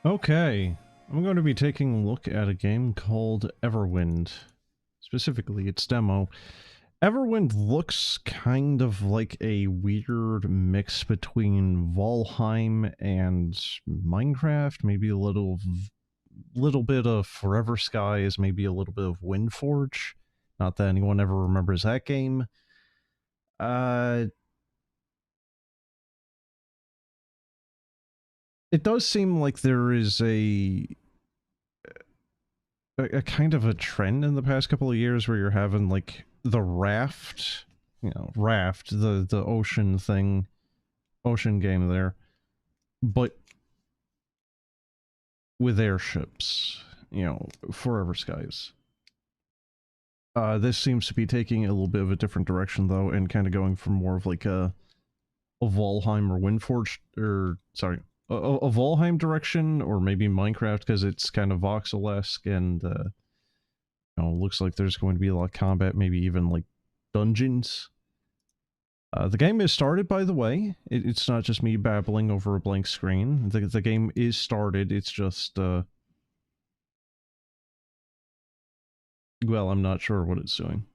Okay, I'm going to be taking a look at a game called Everwind, specifically its demo. Everwind looks kind of like a weird mix between Valheim and Minecraft, maybe a little bit of Forever Skies, maybe a little bit of Windforge. Not that anyone ever remembers that game. It does seem like there is a kind of a trend in the past couple of years where you're having like the raft, raft, the ocean thing, ocean game there, but with airships, Forever Skies. This seems to be taking a little bit of a different direction though, and kind of going for more of like a Valheim or Windforge, or sorry, a Valheim direction, or maybe Minecraft because it's kind of voxel-esque and looks like there's going to be a lot of combat, maybe even like dungeons. The game is started, by the way. It's not just me babbling over a blank screen. The game is started. It's just, well, I'm not sure what it's doing.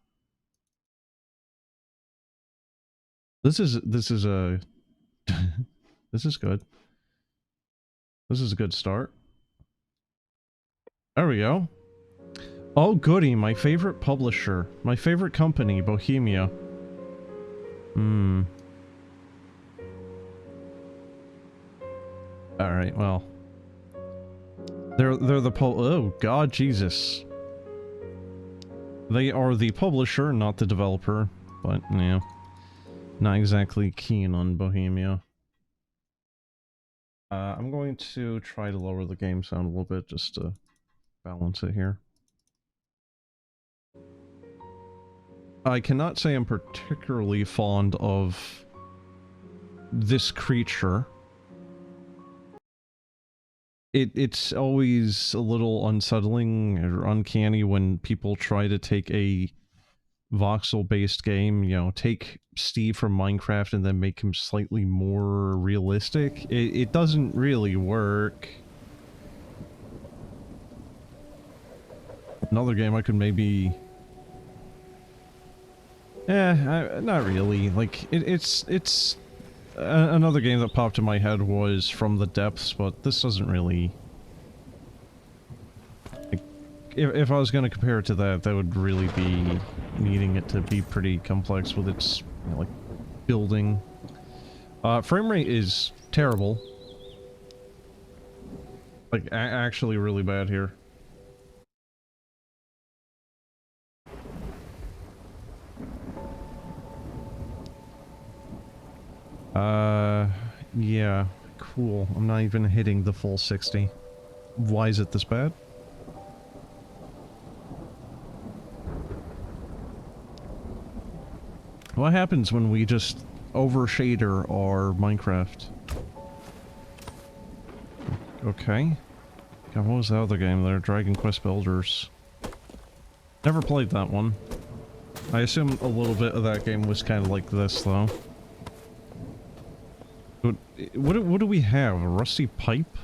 This is a this is good. This is a good start. There we go. Oh goody, my favorite publisher. My favorite company, Bohemia. Alright, well. They're the oh god, Jesus. They are the publisher, not the developer. But, yeah. Not exactly keen on Bohemia. I'm going to try to lower the game sound a little bit just to balance it here. I cannot say I'm particularly fond of this creature. It's always a little unsettling or uncanny when people try to take a voxel-based game, take Steve from Minecraft and then make him slightly more realistic. It doesn't really work. Another game I could maybe... not really. Like, it's... another game that popped in my head was From the Depths, but this doesn't really... Like, if I was going to compare it to that, that would really be needing it to be pretty complex with its, like, building. Frame rate is terrible. Like, actually really bad here. Yeah, cool. I'm not even hitting the full 60. Why is it this bad? What happens when we just overshader our Minecraft? Okay. God, what was the other game there? Dragon Quest Builders. Never played that one. I assume a little bit of that game was kind of like this, though. What do we have? A rusty pipe?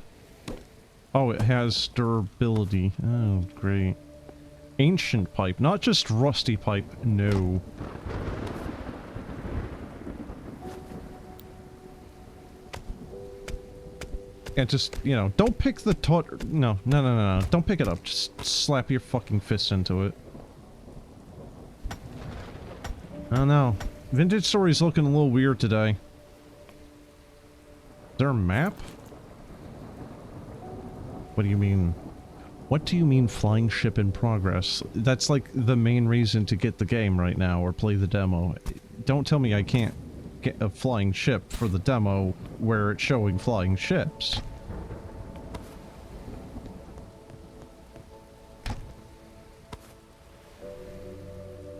Oh, it has durability. Oh, great. Ancient pipe, not just rusty pipe. No. And just, don't pick the No. Don't pick it up. Just slap your fucking fist into it. Oh no. Vintage Story's looking a little weird today. Is there a map? What do you mean? What do you mean flying ship in progress? That's like the main reason to get the game right now or play the demo. Don't tell me I can't get a flying ship for the demo where it's showing flying ships.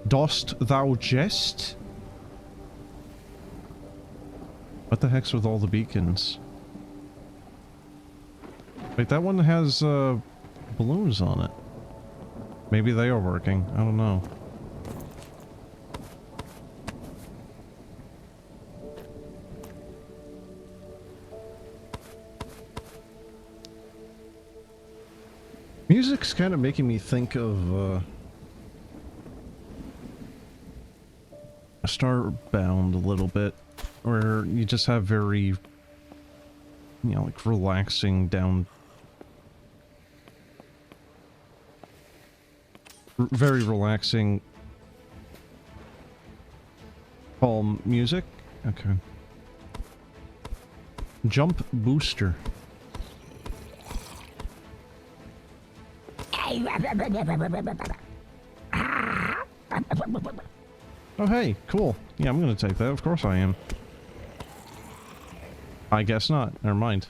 Dost thou jest? What the heck's with all the beacons? Wait, that one has, balloons on it. Maybe they are working. I don't know. Music's kind of making me think of Starbound a little bit, where you just have very, you know, like relaxing very relaxing, calm music. Okay. Jump booster. Oh hey, cool. Yeah, I'm gonna take that. Of course I am. I guess not. Never mind.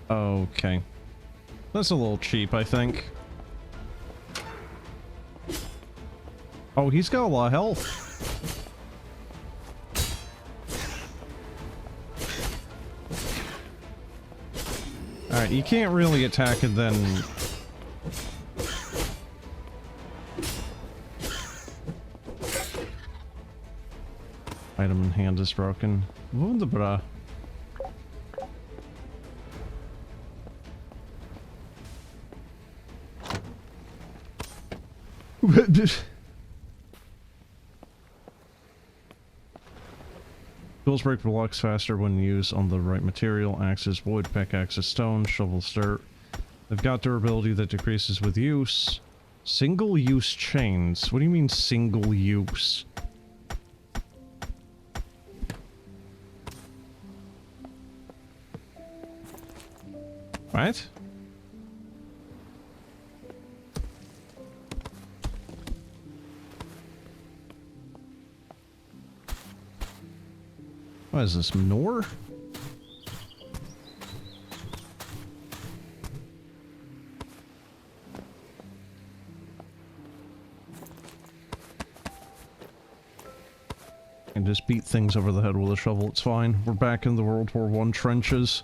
Okay. That's a little cheap, I think. Oh, he's got a lot of health. Alright, you can't really attack and then... Item in hand is broken. Wunderbar. Tools break blocks faster when used on the right material. Axes, wood, pickaxes, stone, shovels, dirt. They've got durability that decreases with use. Single-use chains. What do you mean single-use? What? What is this, manure? And just beat things over the head with a shovel, it's fine. We're back in the World War I trenches.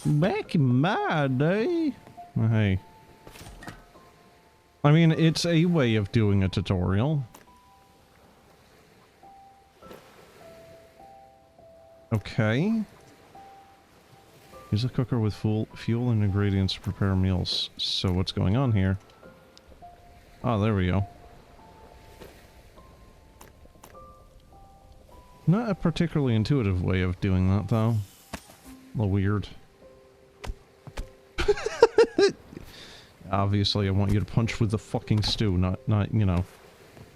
Back in my day. Hey. I mean, it's a way of doing a tutorial. Okay. Use a cooker with fuel and ingredients to prepare meals. So what's going on here? Oh, there we go. Not a particularly intuitive way of doing that, though. A little weird. Obviously, I want you to punch with the fucking stew, not, you know.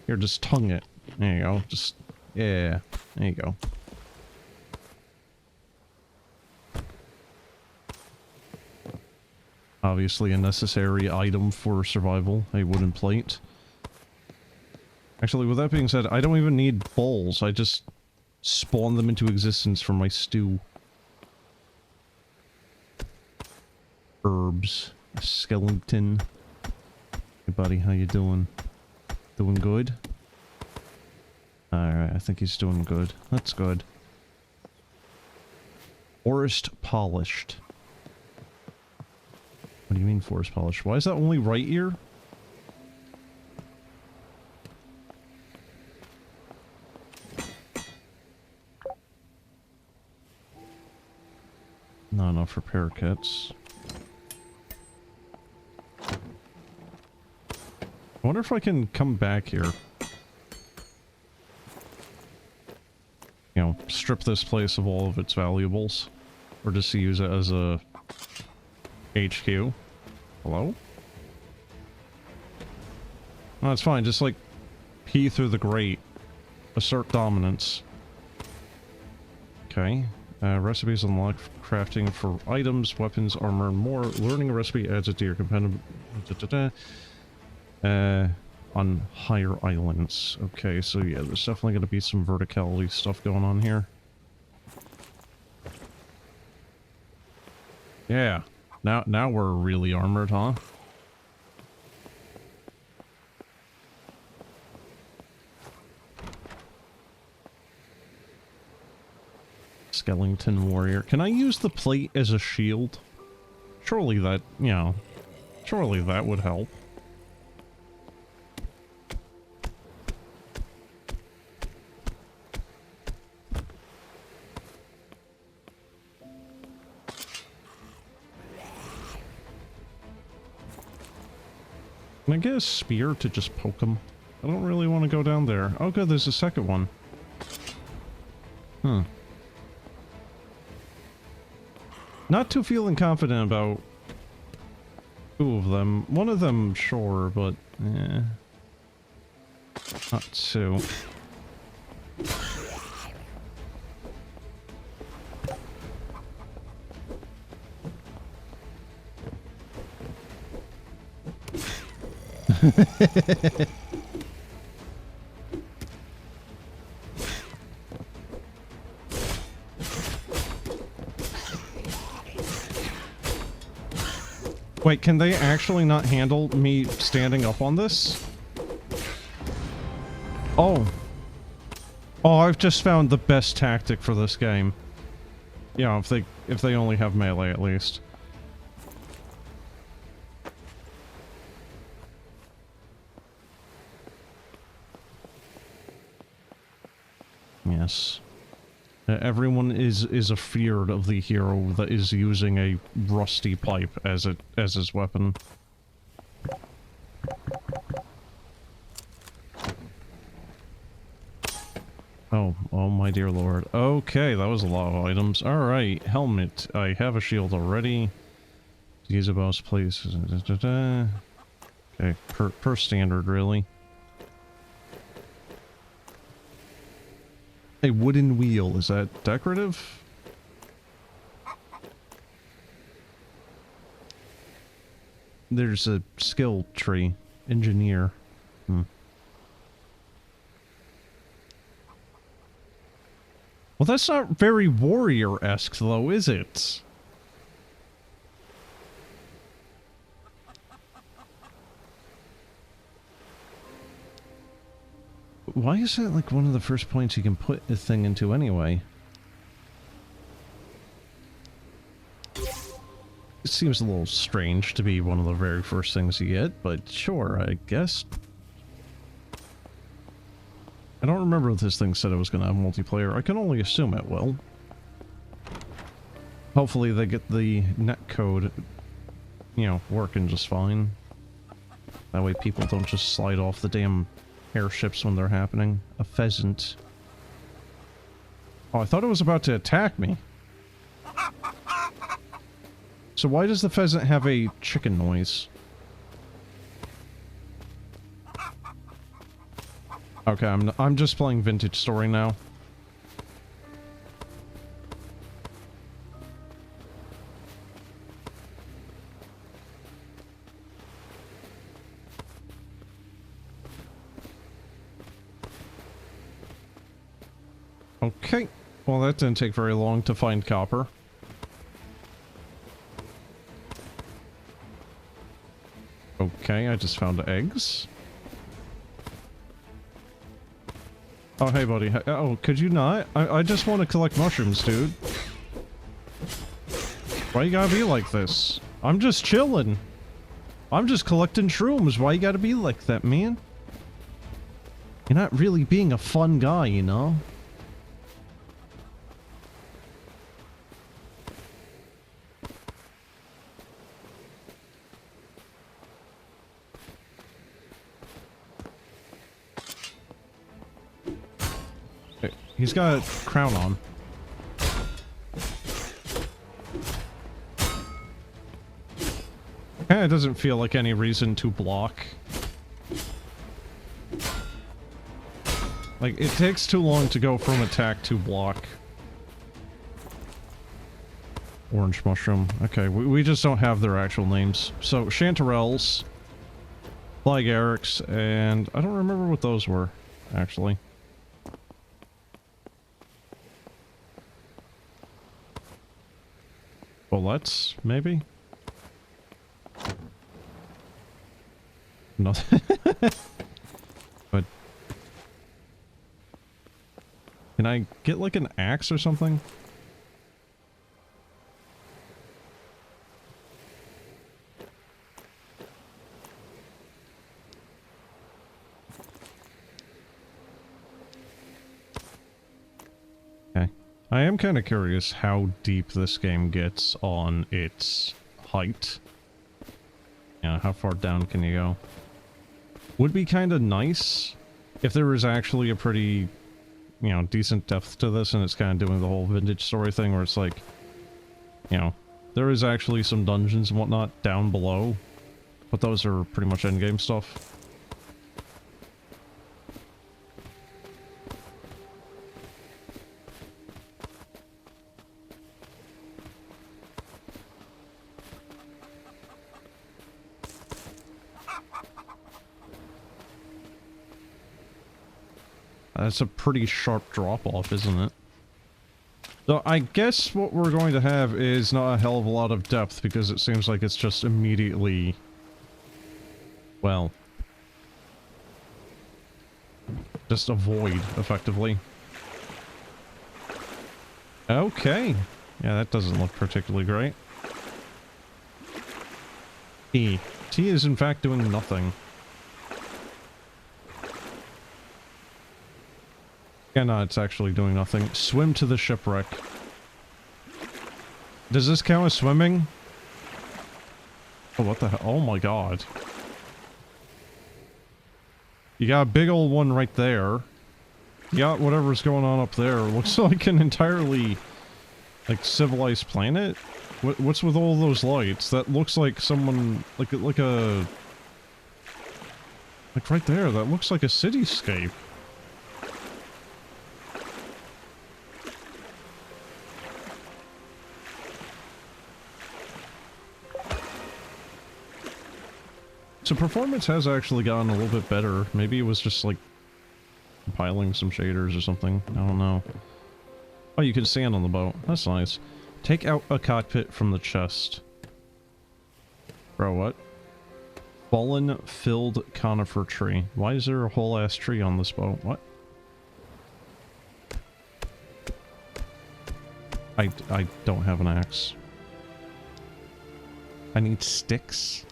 Here, just tongue it. There you go. Just, yeah. There you go. Obviously a necessary item for survival, a wooden plate. Actually, with that being said, I don't even need bowls. I just spawn them into existence from my stew. Herbs. Skeleton. Hey buddy, how you doing? Doing good? Alright, I think he's doing good. That's good. Forest polished. What do you mean forest polished? Why is that only right ear? Not enough repair kits. I wonder if I can come back here. You know, strip this place of all of its valuables. Or just to use it as a HQ. Hello? No, it's fine. Just, like, pee through the grate. Assert dominance. Okay. Recipes unlock crafting for items, weapons, armor, and more. Learning a recipe adds it to your compendium. On higher islands. Okay, so yeah, there's definitely going to be some verticality stuff going on here. Yeah. Now we're really armored, huh? Skeleton warrior. Can I use the plate as a shield? Surely that, you know, surely that would help. Can I get a spear to just poke him? I don't really want to go down there. Oh good, there's a second one. Not too feeling confident about two of them. One of them, sure, but eh. Not two. Wait, can they actually not handle me standing up on this? Oh. Oh, I've just found the best tactic for this game. Yeah, if they only have melee at least. Yes. Everyone is afeared of the hero that is using a rusty pipe as his weapon. Oh my dear lord. Okay, that was a lot of items. Alright, helmet. I have a shield already. Use a boss, please. Okay, per standard, really. A wooden wheel, is that decorative? There's a skill tree. Engineer. Well, that's not very warrior-esque, though, is it? Why is that like one of the first points you can put a thing into anyway? It seems a little strange to be one of the very first things you get, but sure, I guess. I don't remember if this thing said it was going to have multiplayer. I can only assume it will. Hopefully they get the netcode, you know, working just fine. That way people don't just slide off the damn airships when they're happening. A pheasant. Oh, I thought it was about to attack me. So why does the pheasant have a chicken noise? Okay, I'm just playing Vintage Story now. Okay, well that didn't take very long to find copper. Okay, I just found eggs. Oh, hey buddy. Oh, could you not? I just want to collect mushrooms, dude. Why you gotta be like this? I'm just chilling. I'm just collecting shrooms. Why you gotta be like that, man? You're not really being a fun guy, you know? He's got a crown on. It doesn't feel like any reason to block. Like, it takes too long to go from attack to block. Orange mushroom. Okay, we just don't have their actual names. So, chanterelles, flag erics, and I don't remember what those were, actually. Bullets, maybe? Nothing. But can I get like an axe or something? I am kind of curious how deep this game gets on its height. Yeah, how far down can you go? Would be kind of nice if there was actually a pretty, you know, decent depth to this, and it's kind of doing the whole vintage story thing where it's like, you know, there is actually some dungeons and whatnot down below, but those are pretty much endgame stuff. That's a pretty sharp drop-off, isn't it? So I guess what we're going to have is not a hell of a lot of depth, because it seems like it's just immediately... well... just a void, effectively. Okay. Yeah, that doesn't look particularly great. T. T is in fact doing nothing. Yeah, no, it's actually doing nothing. Swim to the shipwreck. Does this count as swimming? Oh, what the hell? Oh my god. You got a big old one right there. You got whatever's going on up there. Looks like an entirely, like, civilized planet? What's with all those lights? That looks like someone, like a... like right there, that looks like a cityscape. So performance has actually gotten a little bit better. Maybe it was just like compiling some shaders or something. I don't know. Oh, you can stand on the boat. That's nice. Take out a cockpit from the chest. Bro, what? Fallen filled conifer tree. Why is there a whole ass tree on this boat? What? I don't have an axe. I need sticks.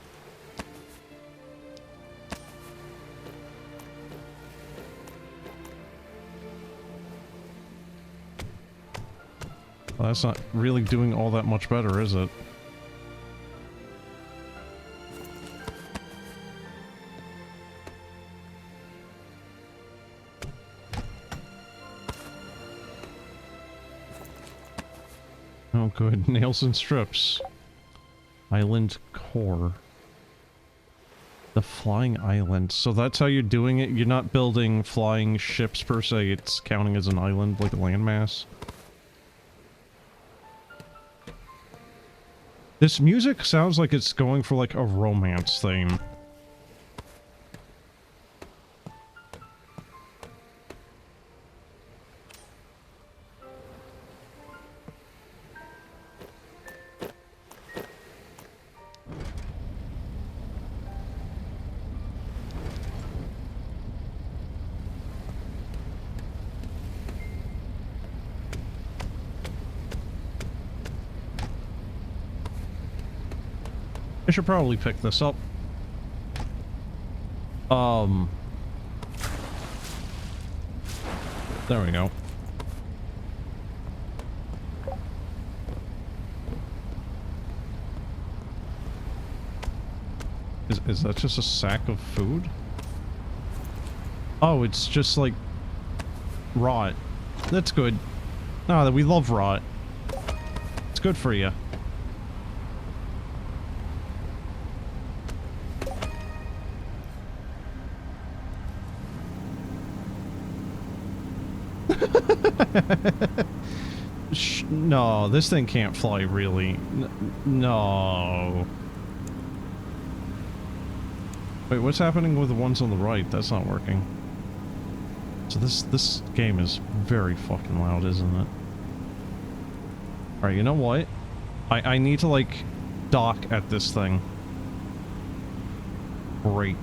Well, that's not really doing all that much better, is it? Oh good, nails and strips. Island core. The flying island. So that's how you're doing it? You're not building flying ships per se, it's counting as an island, like a landmass? This music sounds like it's going for like a romance theme. I should probably pick this up. There we go. Is that just a sack of food? Oh, it's just like rot. That's good. No, we love rot. It's good for you. No, this thing can't fly, really. No. Wait, what's happening with the ones on the right? That's not working. So this game is very fucking loud, isn't it? Alright, you know what? I need to, like, dock at this thing. Brake.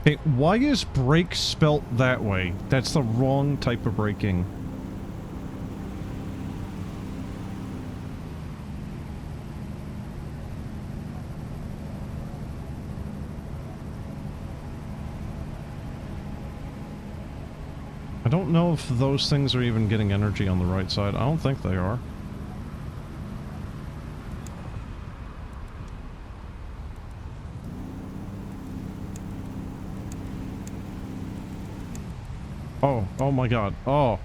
Hey, why is brake spelt that way? That's the wrong type of braking. I don't know if those things are even getting energy on the right side. I don't think they are. Oh, oh my god. Oh.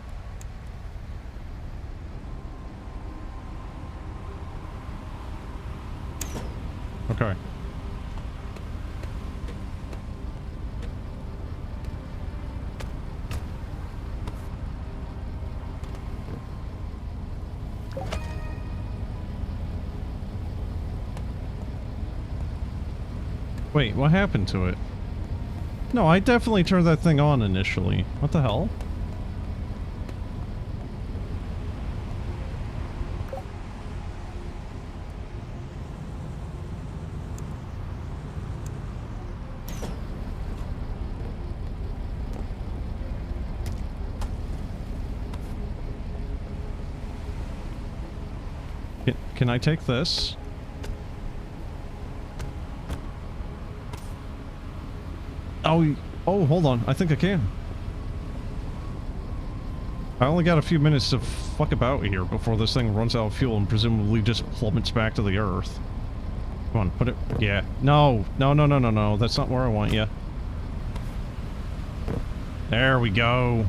Okay. Wait, what happened to it? No, I definitely turned that thing on initially. What the hell? Can I take this? Oh, oh, hold on. I think I can. I only got a few minutes to fuck about here before this thing runs out of fuel and presumably just plummets back to the earth. Come on, put it... Yeah. No. No, no, no, no, no. That's not where I want you. There we go.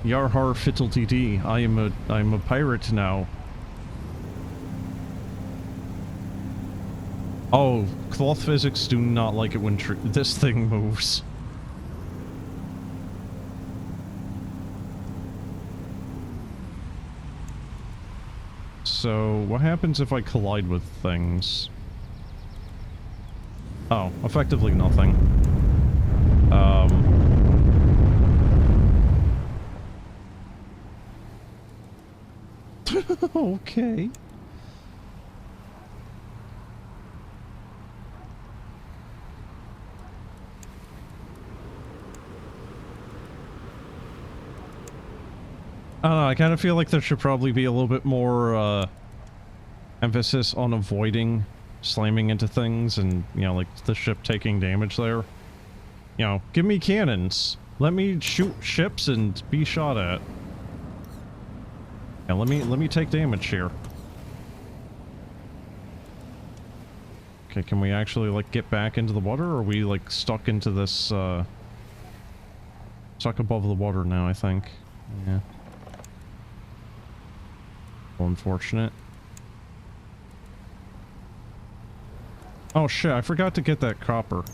Yar Har Fiddle-tee-dee. I'm a pirate now. Oh, cloth physics do not like it when this thing moves. So, what happens if I collide with things? Oh, effectively nothing. Okay. I don't know, I kind of feel like there should probably be a little bit more, emphasis on avoiding slamming into things and, you know, like, the ship taking damage there. You know, give me cannons. Let me shoot ships and be shot at. Yeah, let me take damage here. Okay, can we actually, like, get back into the water, or are we, like, stuck into this, stuck above the water now, I think. Yeah. Unfortunate. Oh shit, I forgot to get that copper.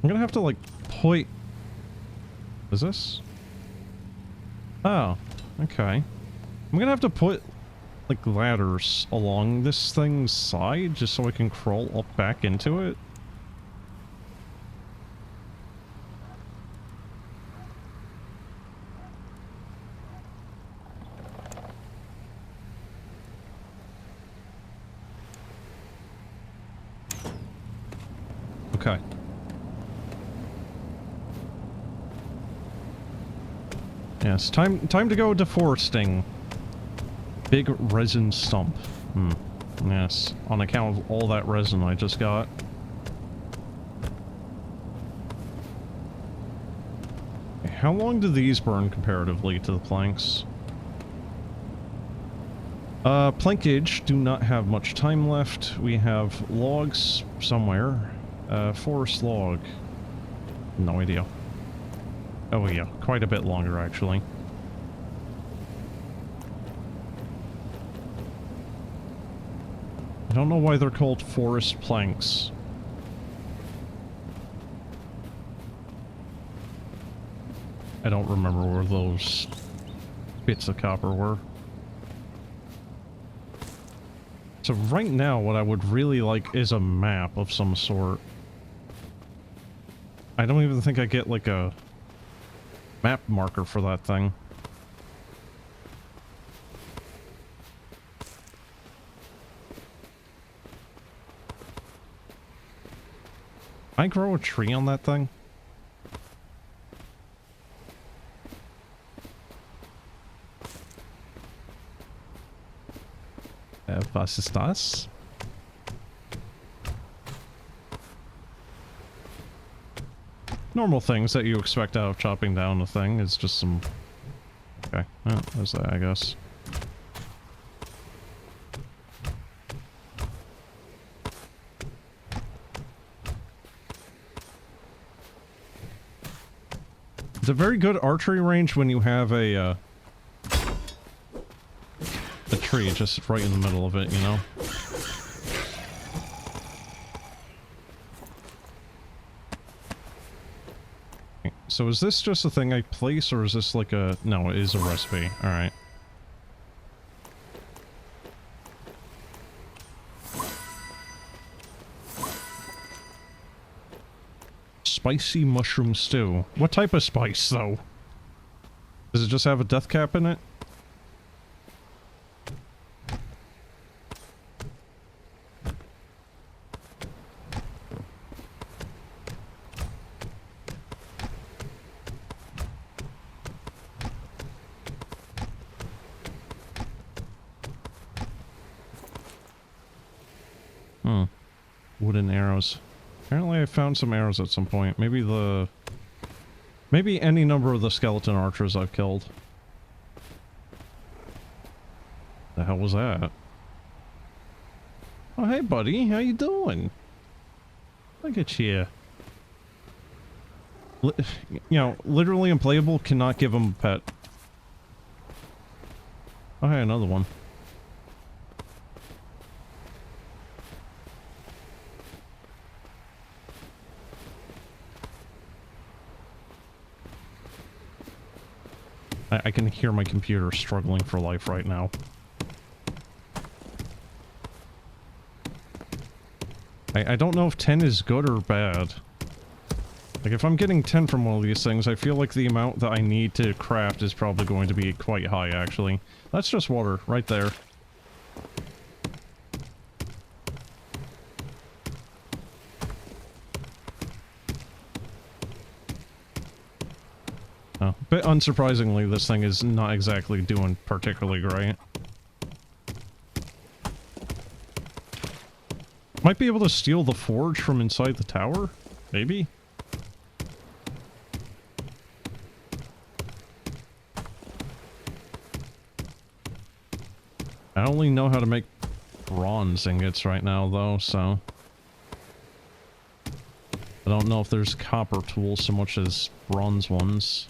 I'm gonna have to, like, point... Is this? Oh, okay. I'm gonna have to put, like, ladders along this thing's side just so I can crawl up back into it. Okay. Yes, time to go deforesting. Big resin stump. Yes, on account of all that resin I just got. How long do these burn comparatively to the planks? Plankage do not have much time left. We have logs somewhere. Forest log. No idea. Oh yeah, quite a bit longer actually. I don't know why they're called forest planks. I don't remember where those bits of copper were. So right now, what I would really like is a map of some sort. I don't even think I get, like, a map marker for that thing. Can I grow a tree on that thing? Was ist das? Normal things that you expect out of chopping down a thing is just some... Okay, well, there's that, I guess. It's a very good archery range when you have a tree just right in the middle of it, you know? So is this just a thing I place, or is this like a... No, it is a recipe. Alright. Spicy mushroom stew. What type of spice, though? Does it just have a death cap in it? Wooden arrows. Apparently I found some arrows at some point. Maybe any number of the skeleton archers I've killed. The hell was that? Oh, hey buddy, how you doing? Look at you. You know, literally unplayable, cannot give him a pet. Oh, hey, another one. I can hear my computer struggling for life right now. I don't know if 10 is good or bad. Like, if I'm getting 10 from one of these things, I feel like the amount that I need to craft is probably going to be quite high, actually. That's just water, right there. But unsurprisingly, this thing is not exactly doing particularly great. Might be able to steal the forge from inside the tower? Maybe? I only know how to make bronze ingots right now, though, so... I don't know if there's copper tools so much as bronze ones.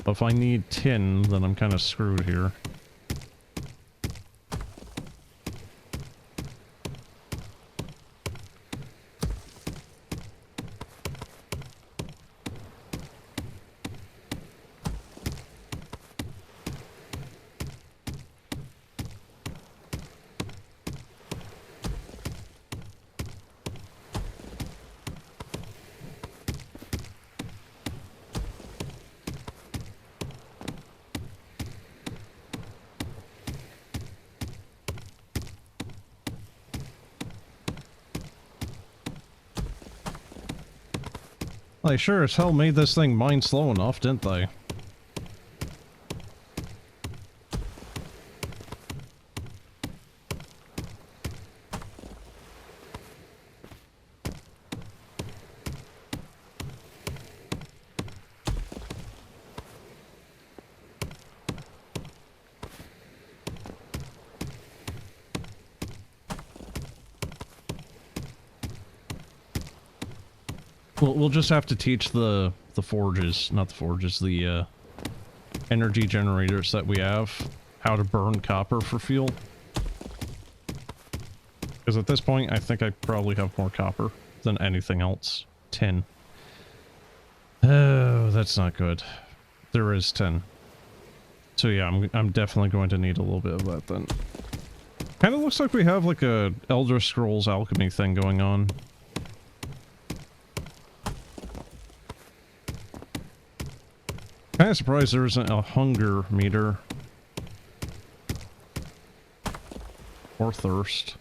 But if I need tin, then I'm kind of screwed here. They sure as hell made this thing mine slow enough, didn't they? We'll just have to teach the forges, not the forges, the energy generators that we have, how to burn copper for fuel. Because at this point, I think I probably have more copper than anything else. 10. Oh, that's not good. There is 10. So yeah, I'm definitely going to need a little bit of that then. Kind of looks like we have like a Elder Scrolls alchemy thing going on. Kind of surprised there isn't a hunger meter. Or thirst.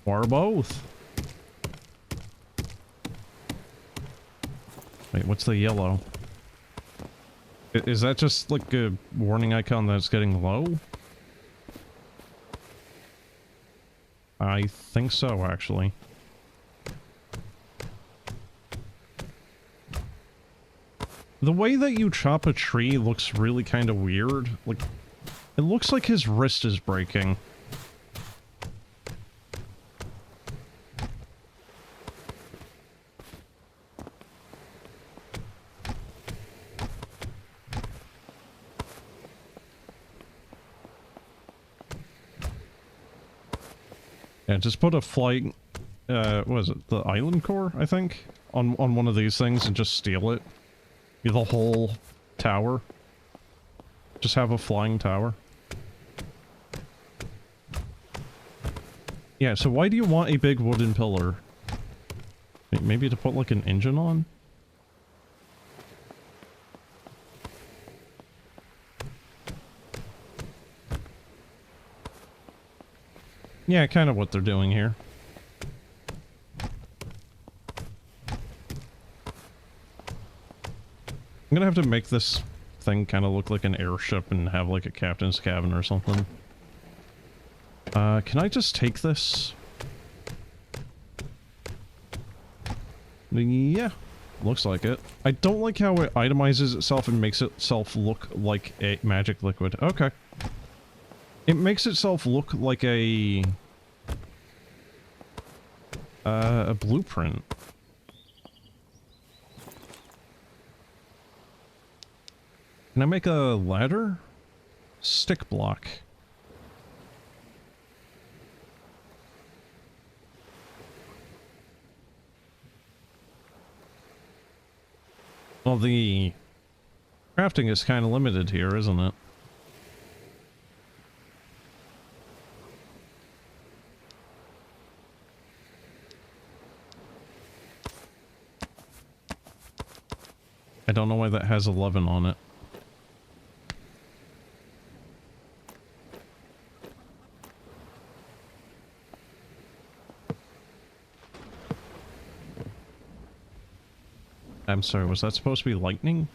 Or both. Wait, what's the yellow? Is that just like a warning icon that it's getting low? I think so, actually. The way that you chop a tree looks really kind of weird. Like, it looks like his wrist is breaking. Yeah, just put a flight, what is it, the island core, I think, on one of these things and just steal it. The whole tower. Just have a flying tower. Yeah, so why do you want a big wooden pillar? Maybe to put like an engine on? Yeah, kind of what they're doing here. I'm gonna have to make this thing kind of look like an airship and have like a captain's cabin or something. Can I just take this? Yeah, looks like it. I don't like how it itemizes itself and makes itself look like a magic liquid. Okay. It makes itself look like a blueprint. Can I make a ladder? Stick block. Well, the crafting is kind of limited here, isn't it? I don't know why that has 11 on it. I'm sorry, was that supposed to be lightning?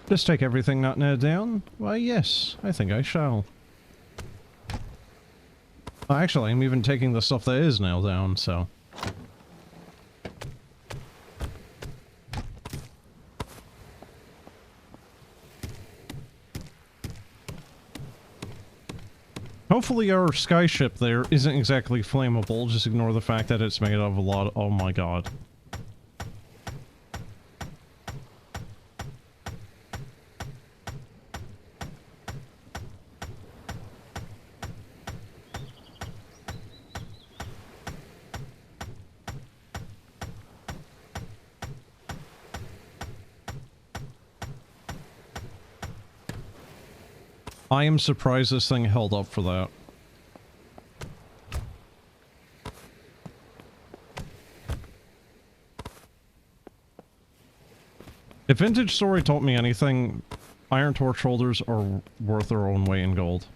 Just take everything not nailed down? Why, yes, I think I shall. Well, actually, I'm even taking the stuff that is nailed down, so... Hopefully our skyship there isn't exactly flammable, just ignore the fact that it's made of a lot of... Oh my god. I am surprised this thing held up for that. If Vintage Story taught me anything, Iron Torch holders are worth their own weight in gold.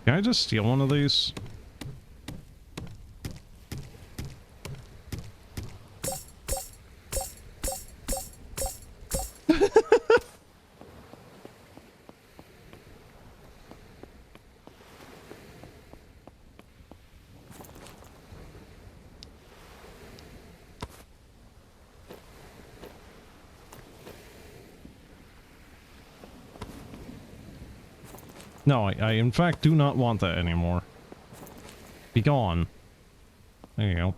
Can I just steal one of these? No, I in fact do not want that anymore. Be gone. There you go.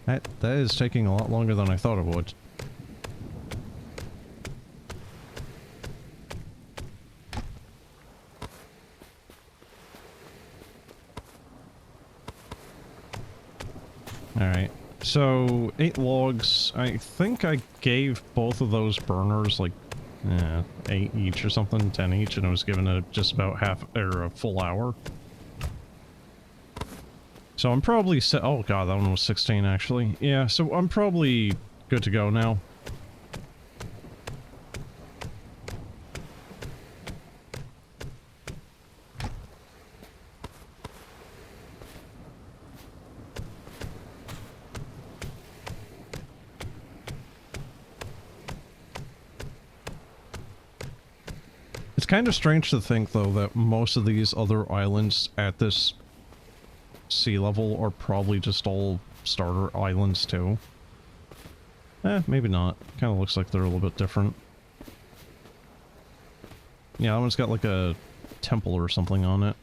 That is taking a lot longer than I thought it would. Alright, so 8 logs. I think I gave both of those burners like 8 each or something, 10 each, and I was given it just about half, or a full hour. So I'm probably set. Oh god, that one was 16 actually. Yeah, so I'm probably good to go now. It's kind of strange to think though that most of these other islands at this sea level are probably just all starter islands too. Maybe not. Kind of looks like they're a little bit different. Yeah, that one's got like a temple or something on it.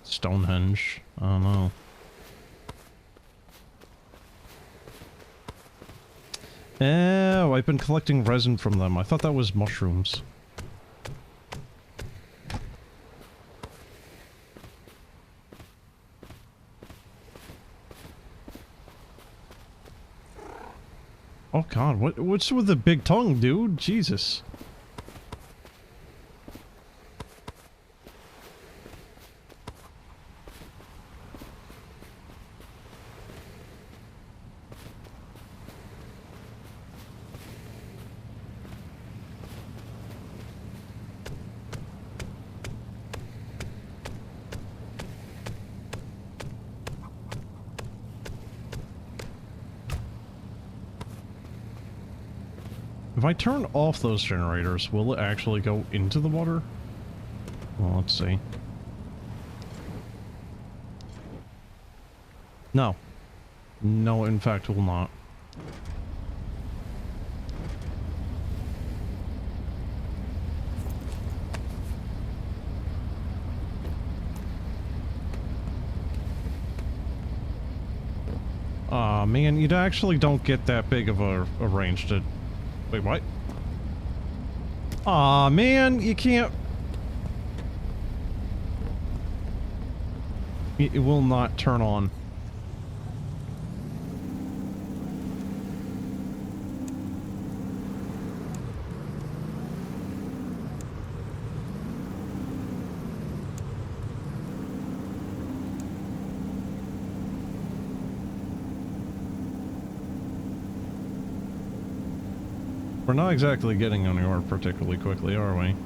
Stonehenge. I don't know. Oh, I've been collecting resin from them. I thought that was mushrooms. Oh god, what's with the big tongue, dude? Jesus. If I turn off those generators, will it actually go into the water? Well, let's see. No. No, in fact, will not. Aw, man, you actually don't get that big of a range to... Wait, what? Aw, man, you can't... It will not turn on. We're not exactly getting anywhere particularly quickly, are we?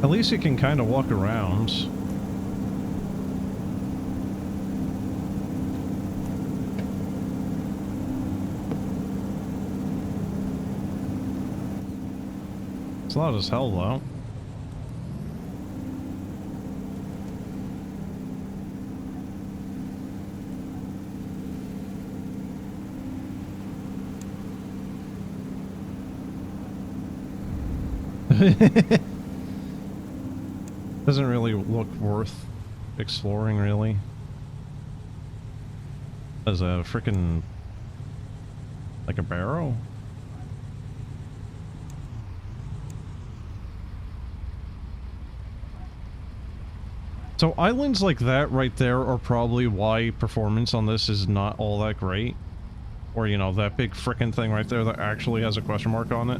At least you can kind of walk around. It's loud as hell, though. Doesn't really look worth exploring, really. As a frickin' like a barrow? So islands like that right there are probably why performance on this is not all that great. Or, you know, that big frickin' thing right there that actually has a question mark on it.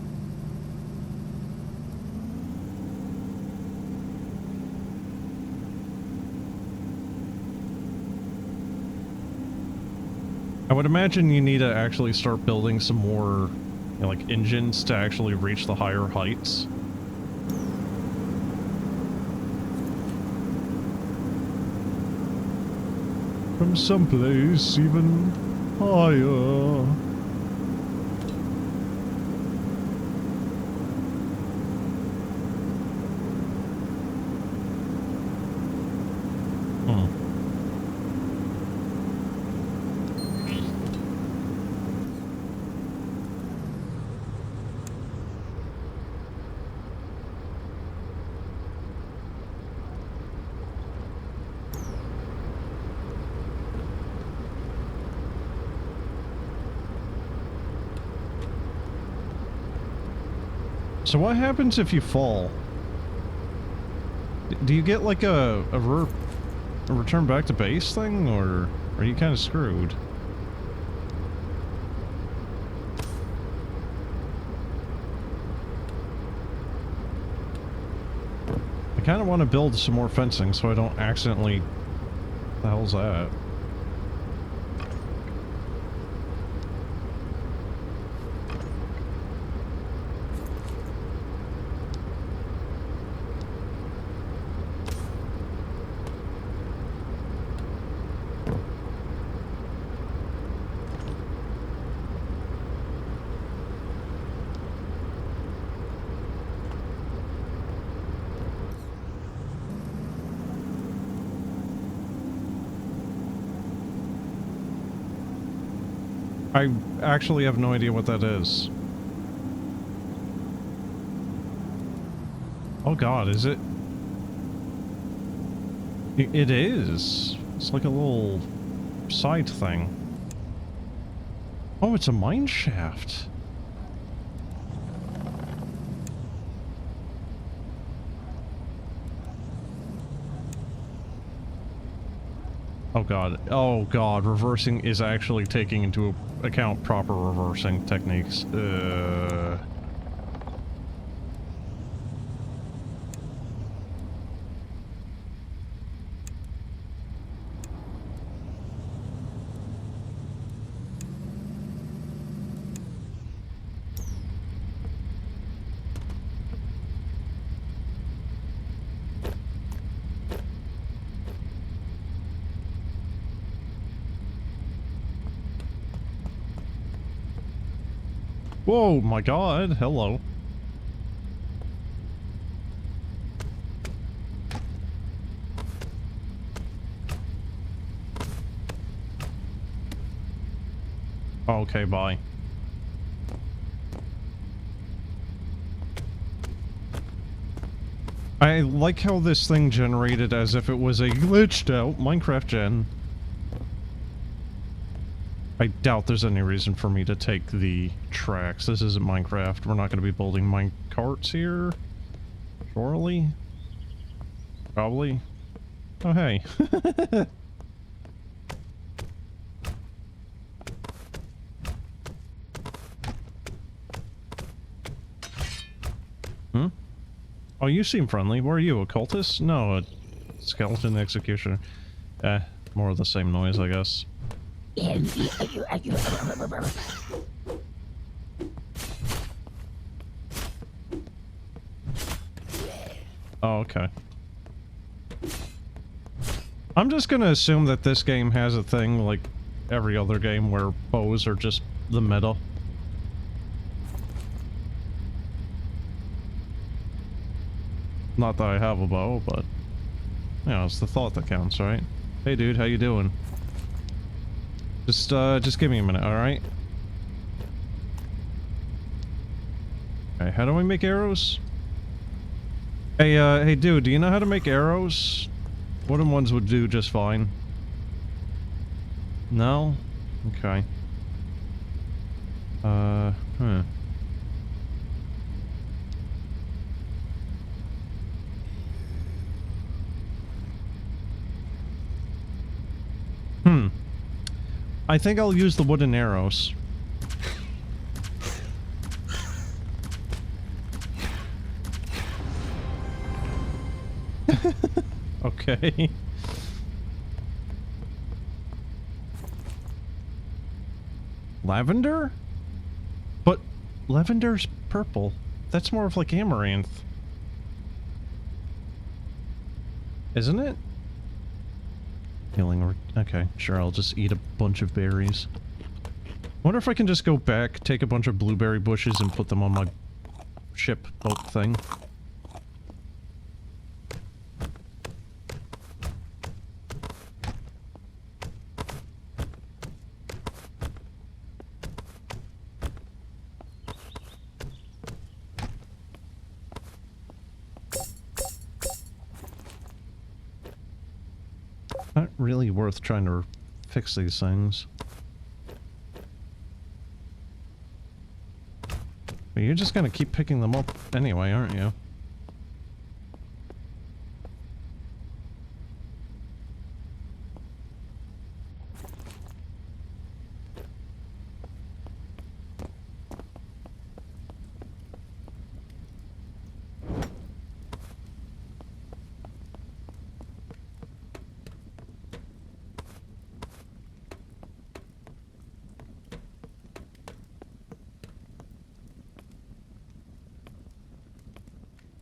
I would imagine you need to actually start building some more, you know, like, engines to actually reach the higher heights. from someplace even higher. So what happens if you fall? Do you get like a return back to base thing, or are you kind of screwed? I kind of want to build some more fencing so I don't accidentally... What the hell's that? I actually have no idea what that is. Oh god, is it? It is. It's like a little side thing. Oh, it's a mine shaft. Oh god. Oh god, reversing is actually taking into account proper reversing techniques. Whoa, my god, hello. Okay, bye. I like how this thing generated as if it was a glitched out Minecraft gen. I doubt there's any reason for me to take the tracks. This isn't Minecraft. We're not going to be building mine carts here. Surely? Probably. Oh, hey. Hmm? Oh, you seem friendly. Where are you, a cultist? No, a skeleton executioner. More of the same noise, I guess. Oh, okay. I'm just gonna assume that this game has a thing like every other game where bows are just the meta. Not that I have a bow, but you know, it's the thought that counts, right? Hey dude, how you doing? Just give me a minute, alright? Okay, how do I make arrows? Hey, hey dude, do you know how to make arrows? Wooden ones would do just fine. No? Okay. I think I'll use the wooden arrows. Okay. Lavender? But lavender's purple. That's more of like amaranth. Isn't it? Healing or... Okay, sure, I'll just eat a bunch of berries. Wonder if I can just go back, take a bunch of blueberry bushes and put them on my ship boat thing. Not really worth trying to fix these things. But you're just gonna keep picking them up anyway, aren't you?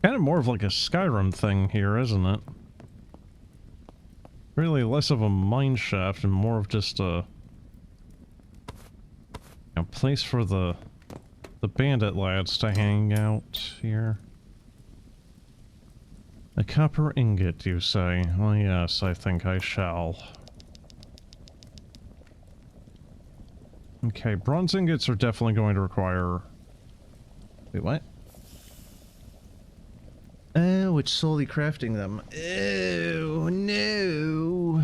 Kind of more of like a Skyrim thing here, isn't it? Really less of a mine shaft and more of just a place for the bandit lads to hang out here. A copper ingot, you say? Well, yes, I think I shall. Okay, bronze ingots are definitely going to require... Wait, what? Oh, it's slowly crafting them. Oh, no.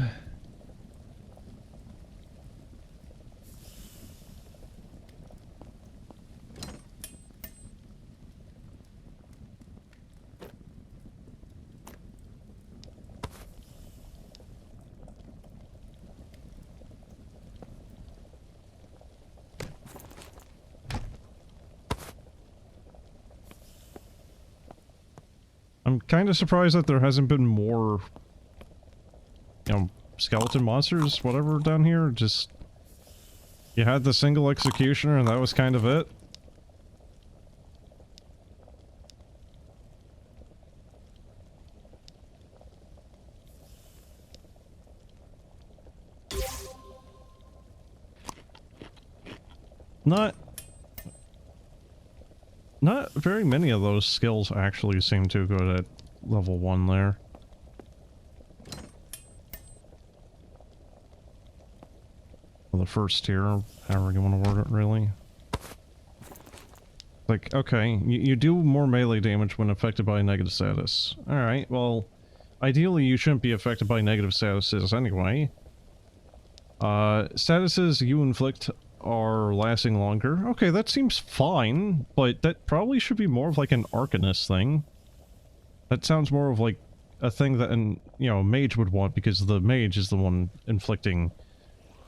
I'm kind of surprised that there hasn't been more, skeleton monsters, whatever, down here. Just, you had the single executioner and that was kind of it. Not very many of those skills actually seem to go to level 1 there. Well, the first tier, however you want to word it, really. Like, okay, you do more melee damage when affected by negative status. Alright, well, ideally you shouldn't be affected by negative statuses anyway. Statuses you inflict are lasting longer. Okay, that seems fine, but that probably should be more of like an Arcanist thing. That sounds more of like a thing that a mage would want, because the mage is the one inflicting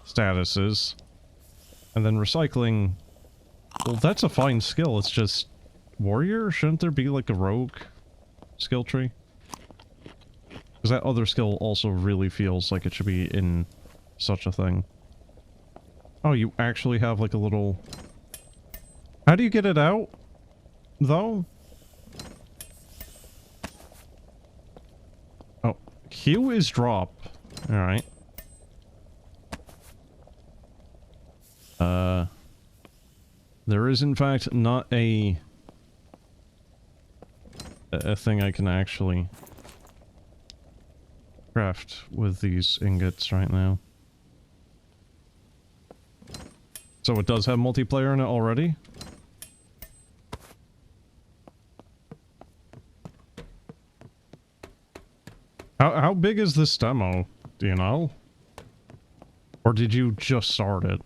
statuses. And then recycling, well, that's a fine skill. It's just warrior? Shouldn't there be like a rogue skill tree? Because that other skill also really feels like it should be in such a thing. Oh, you actually have like a little... How do you get it out, though? Oh, Q is drop. Alright. There is in fact not a thing I can actually craft with these ingots right now. So it does have multiplayer in it already? How big is this demo? Do you know? Or did you just start it?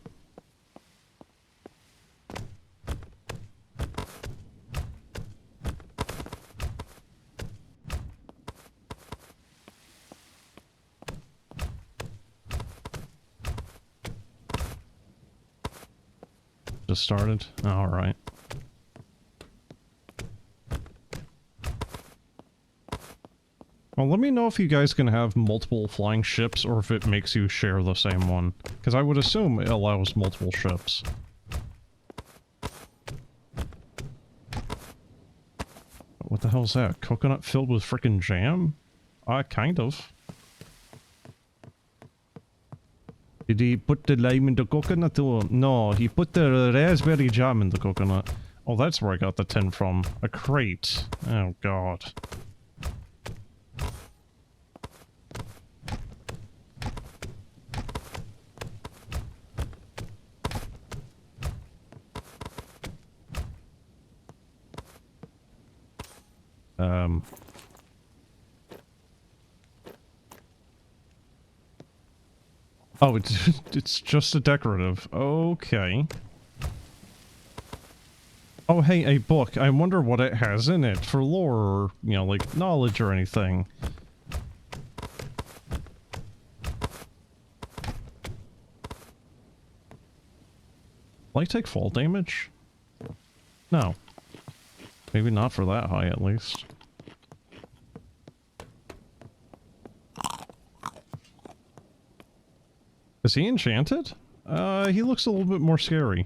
Just started? Alright. Well, let me know if you guys can have multiple flying ships, or if it makes you share the same one. Because I would assume it allows multiple ships. What the hell is that? Coconut filled with frickin' jam? Kind of. Did he put the lime in the coconut or no? He put the raspberry jam in the coconut. Oh, that's where I got the tin from. A crate. Oh god. Oh, it's just a decorative. Okay. Oh, hey, a book. I wonder what it has in it for lore or, you know, like, knowledge or anything. Will I take fall damage? No. Maybe not for that high, at least. Is he enchanted? He looks a little bit more scary.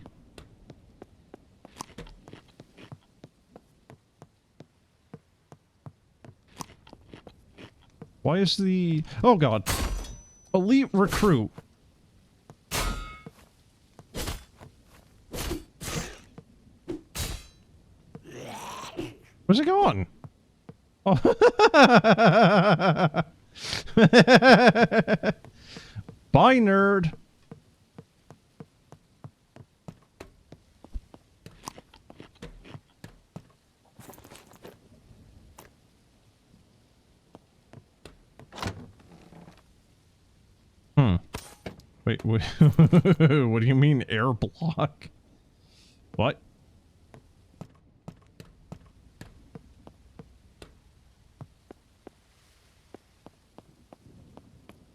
Why is the... Oh god. Elite recruit. Where's it going? Oh. Bye, nerd. Wait, what do you mean air block? What?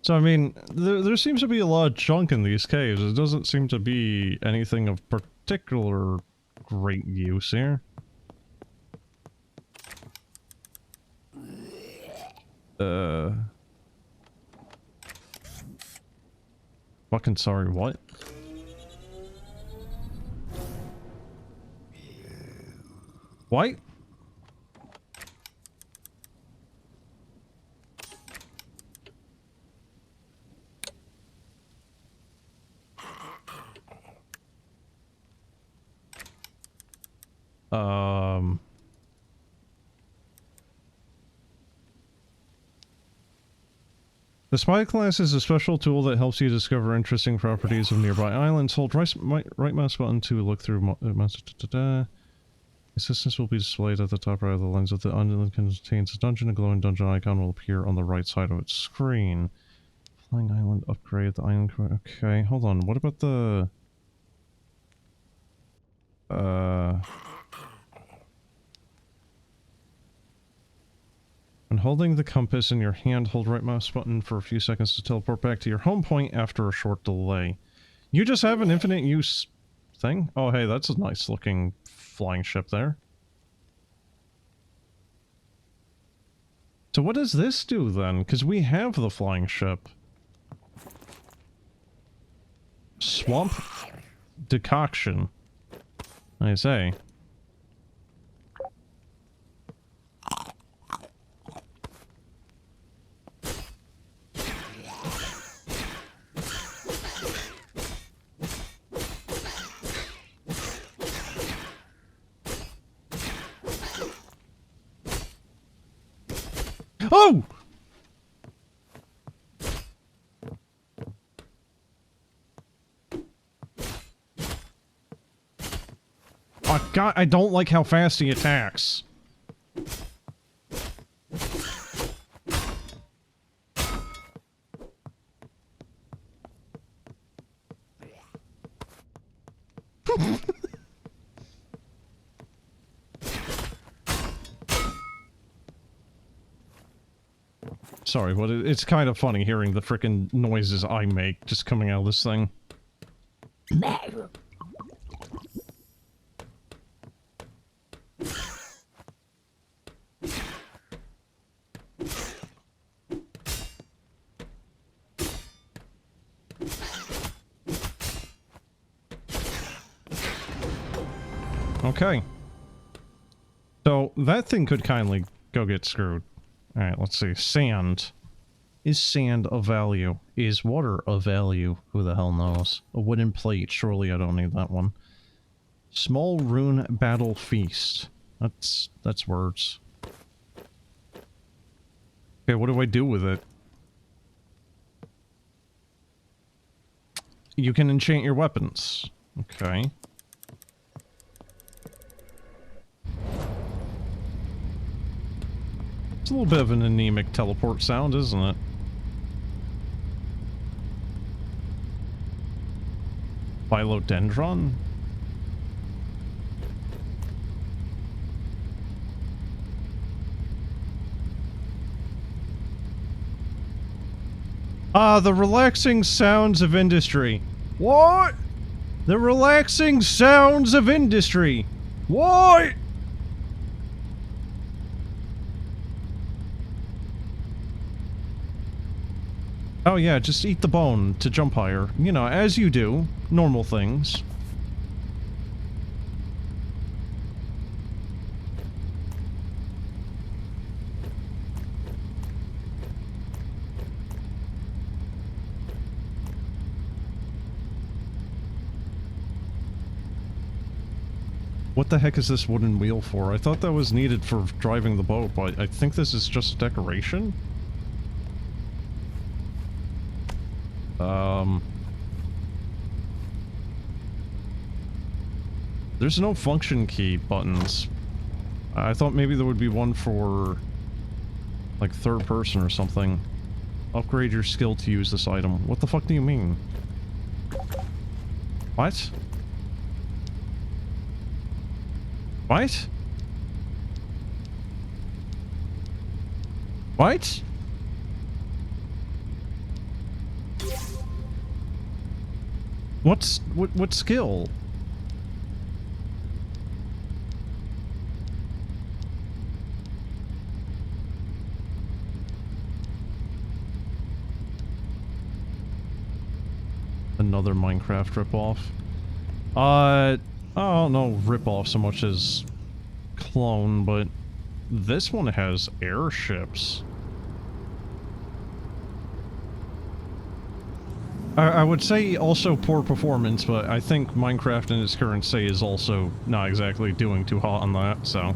So, I mean, there seems to be a lot of junk in these caves. It doesn't seem to be anything of particular great use here. Fucking sorry, what? What? The spy class is a special tool that helps you discover interesting properties of nearby islands. Hold right mouse button to look through Assistance will be displayed at the top right of the lens of the island contains a dungeon. A glowing dungeon icon will appear on the right side of its screen. Flying island upgrade. The island... Okay, hold on. What about the... When holding the compass in your hand, hold right mouse button for a few seconds to teleport back to your home point after a short delay. You just have an infinite use thing? Oh, hey, that's a nice looking flying ship there. So what does this do then? Because we have the flying ship. Swamp decoction. I say. Oh! Oh god, I don't like how fast he attacks. Sorry, but it's kind of funny hearing the frickin' noises I make just coming out of this thing. Okay. So, that thing could kindly go get screwed. Alright, let's see. Sand. Is sand of value? Is water of value? Who the hell knows? A wooden plate. Surely I don't need that one. Small rune battle feast. That's words. Okay, what do I do with it? You can enchant your weapons. Okay. It's a little bit of an anemic teleport sound, isn't it? Philodendron? Ah, the relaxing sounds of industry. What? The relaxing sounds of industry. What? Oh yeah, just eat the bone to jump higher. You know, as you do. Normal things. What the heck is this wooden wheel for? I thought that was needed for driving the boat, but I think this is just decoration? There's no function key buttons. I thought maybe there would be one for, like, third person or something. Upgrade your skill to use this item. What the fuck do you mean? What? What? What? What skill? Another Minecraft ripoff. I don't know ripoff so much as clone, but this one has airships. I would say also poor performance, but I think Minecraft in its current state is also not exactly doing too hot on that, so.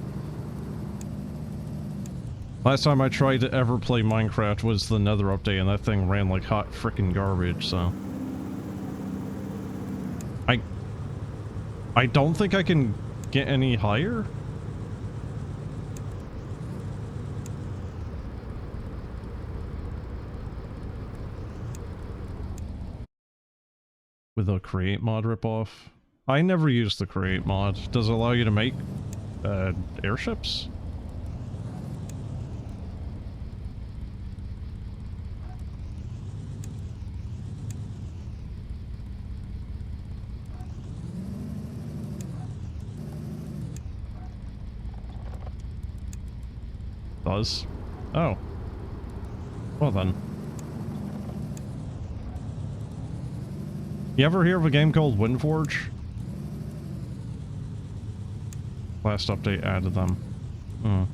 Last time I tried to ever play Minecraft was the Nether update, and that thing ran like hot frickin' garbage, so. I don't think I can get any higher? With a create mod ripoff? I never used the create mod. Does it allow you to make, airships? Does? Oh. Well then. You ever hear of a game called Windforge? Last update added them. Hmm.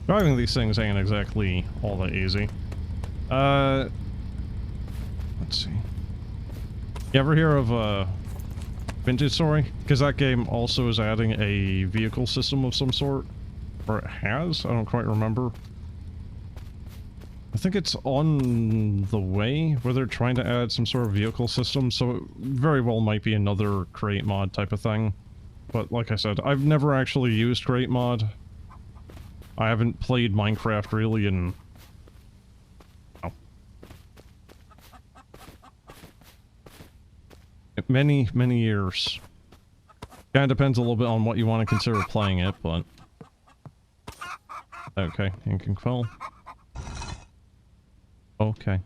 Driving these things ain't exactly all that easy. Let's see. You ever hear of, Vintage Story? Because that game also is adding a vehicle system of some sort. Or it has? I don't quite remember. I think it's on the way, where they're trying to add some sort of vehicle system, so it very well might be another create mod type of thing. But like I said, I've never actually used create mod. I haven't played Minecraft really in... oh. Many, many years. Kinda depends a little bit on what you want to consider playing it, but... okay, ink and quill. Okay.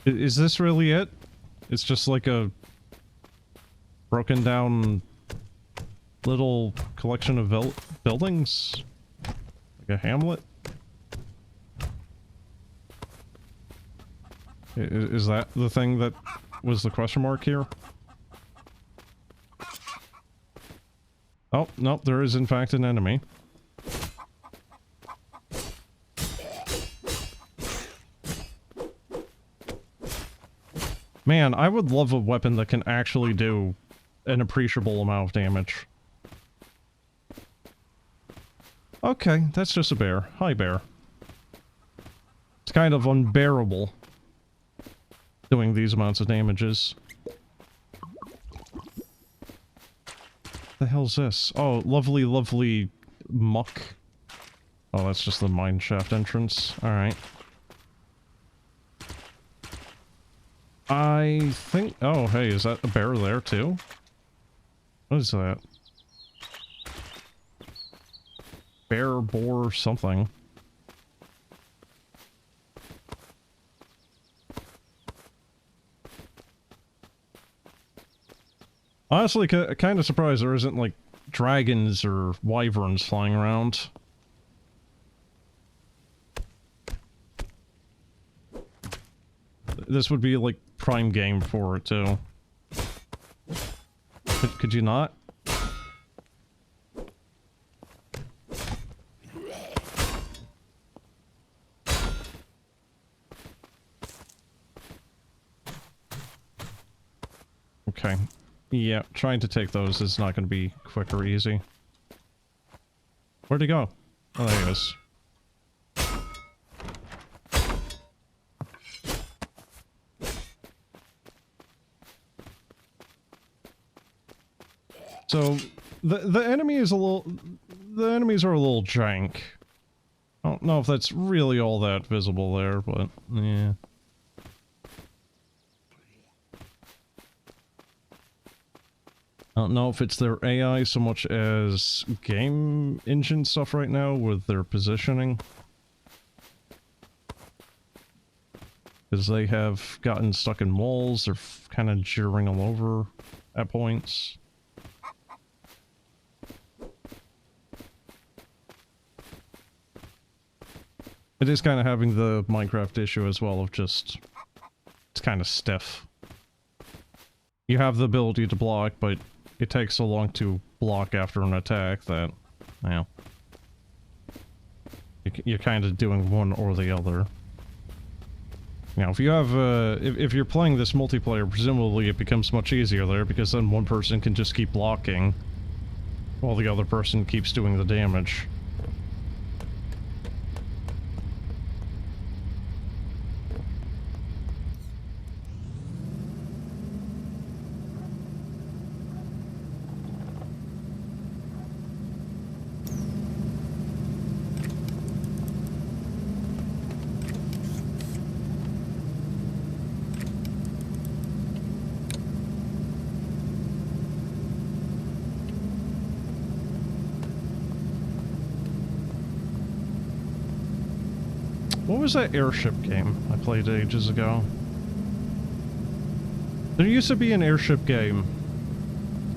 Is this really it? It's just like a broken down little collection of buildings? Like a hamlet? Is that the thing that was the question mark here? Oh, nope, there is in fact an enemy. Man, I would love a weapon that can actually do an appreciable amount of damage. Okay, that's just a bear. Hi, bear. It's kind of unbearable doing these amounts of damages. The hell's this? Oh, lovely, lovely muck. Oh, that's just the mine shaft entrance. Alright. I think... Oh, hey, is that a bear there, too? What is that? Bear, boar, something. Honestly, kind of surprised there isn't, like, dragons or wyverns flying around. This would be, like, prime game for it, too. Could you not? Okay. Yeah, trying to take those is not going to be quick or easy. Where'd he go? Oh, there he is. So, the enemy is a little... The enemies are a little jank. I don't know if that's really all that visible there, but, yeah. I don't know if it's their AI so much as game engine stuff right now with their positioning. Because they have gotten stuck in walls, they're kind of jittering all over at points. It is kind of having the Minecraft issue as well of just... It's kind of stiff. You have the ability to block, but it takes so long to block after an attack that, well, you're kind of doing one or the other. Now, if you have, if you're playing this multiplayer, presumably it becomes much easier there, because then one person can just keep blocking, while the other person keeps doing the damage. What was that Airship game I played ages ago? There used to be an Airship game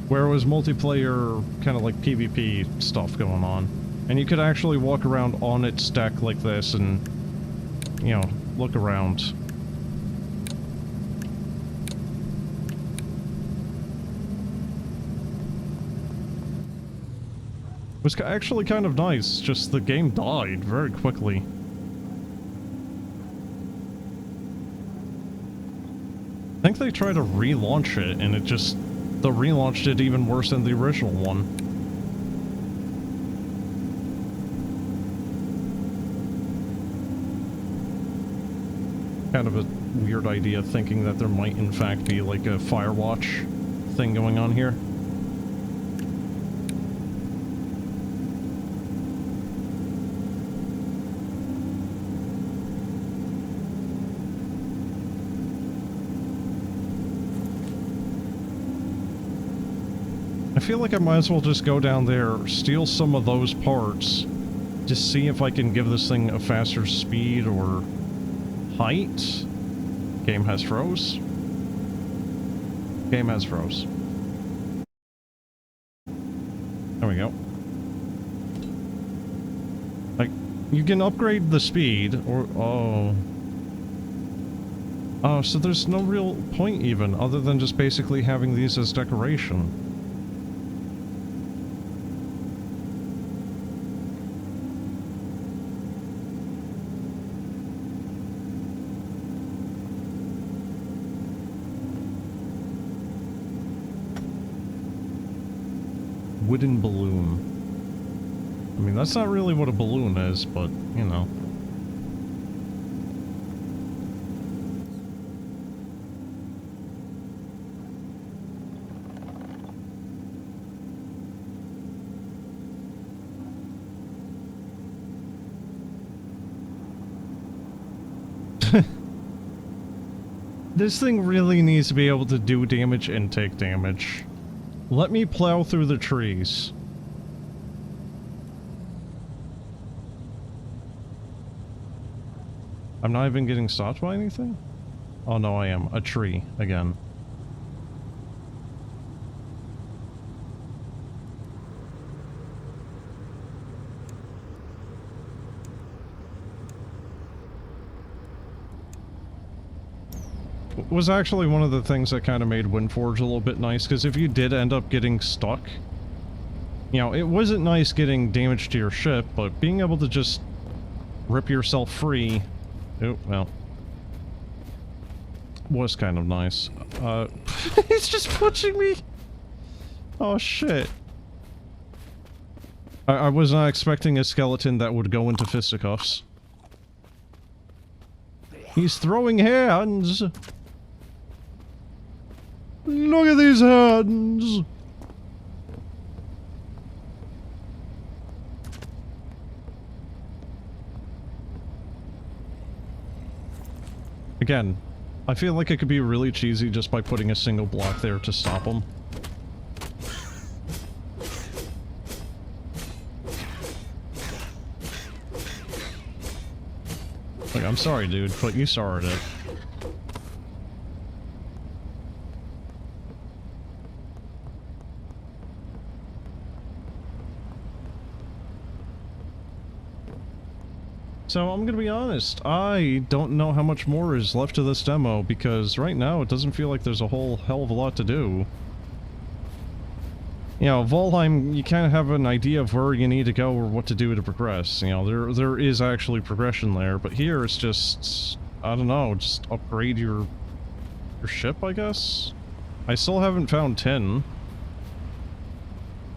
where it was multiplayer, kind of like PvP stuff going on. And you could actually walk around on its deck like this and, you know, look around. It was actually kind of nice, just the game died very quickly. I think they tried to relaunch it, and it just... The relaunch did even worse than the original one. Kind of a weird idea, thinking that there might in fact be like a Firewatch thing going on here. I feel like I might as well just go down there, steal some of those parts, just see if I can give this thing a faster speed or height. Game has froze. Game has froze. There we go. Like, you can upgrade the speed, or... Oh. Oh, so there's no real point even, other than just basically having these as decoration. Wooden balloon. I mean, that's not really what a balloon is, but, you know. This thing really needs to be able to do damage and take damage. Let me plow through the trees. I'm not even getting stopped by anything? Oh no, I am. A tree, again. Was actually one of the things that kind of made Windforge a little bit nice, because if you did end up getting stuck, you know, it wasn't nice getting damage to your ship, but being able to just rip yourself free, oh, well, was kind of nice. It's just punching me! Oh shit. I was not expecting a skeleton that would go into fisticuffs. He's throwing hands! Look at these hands! Again, I feel like it could be really cheesy just by putting a single block there to stop them. Like, I'm sorry, dude, but you started it. So, I'm gonna be honest, I don't know how much more is left of this demo, because right now it doesn't feel like there's a whole hell of a lot to do. You know, Valheim, you kind of have an idea of where you need to go or what to do to progress. You know, there is actually progression there, but here it's just, I don't know, just upgrade your ship, I guess? I still haven't found tin.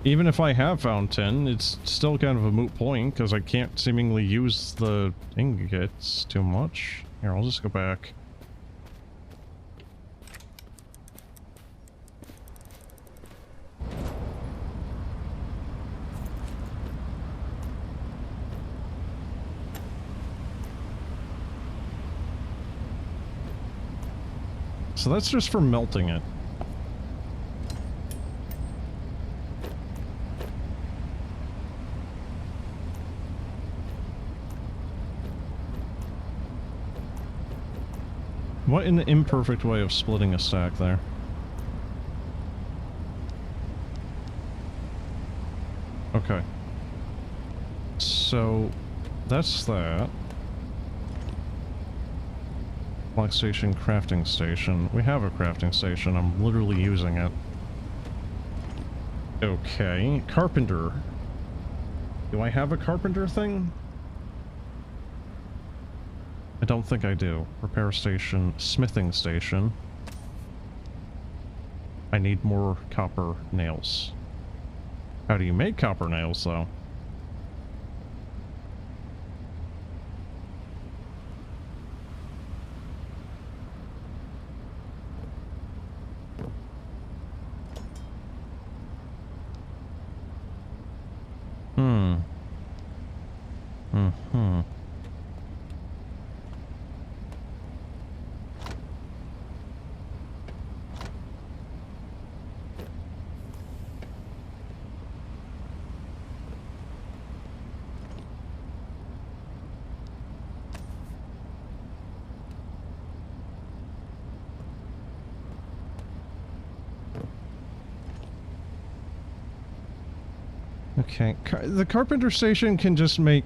Even if I have found tin, it's still kind of a moot point, because I can't seemingly use the ingots too much. Here, I'll just go back. So that's just for melting it. What an imperfect way of splitting a stack there. Okay. So, that's that. Block station, crafting station. We have a crafting station, I'm literally using it. Okay, carpenter. Do I have a carpenter thing? I don't think I do. Repair station, smithing station. I need more copper nails. How do you make copper nails, though? Okay, the carpenter station can just make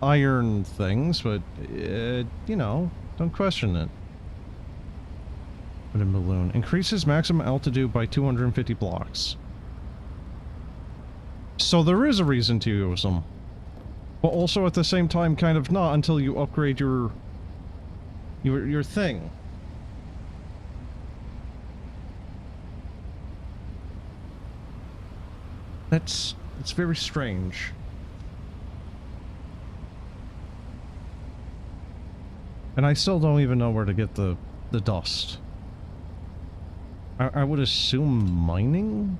iron things, but, you know, don't question it. Wooden balloon. Increases maximum altitude by 250 blocks. So there is a reason to use them. But also at the same time, kind of not until you upgrade your thing. It's very strange. And I still don't even know where to get the dust. I would assume mining?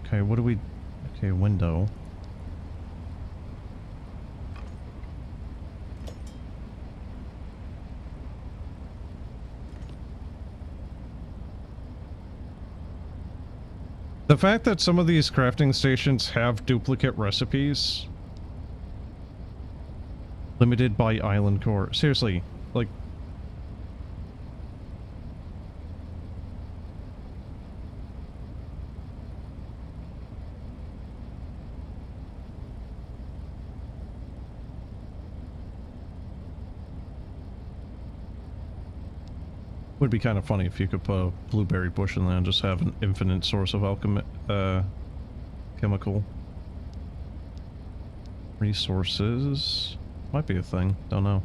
Okay, what do we... Okay, window. The fact that some of these crafting stations have duplicate recipes... Limited by island core. Seriously, like... Would be kind of funny if you could put a blueberry bush in there and just have an infinite source of chemical. Resources... Might be a thing, don't know.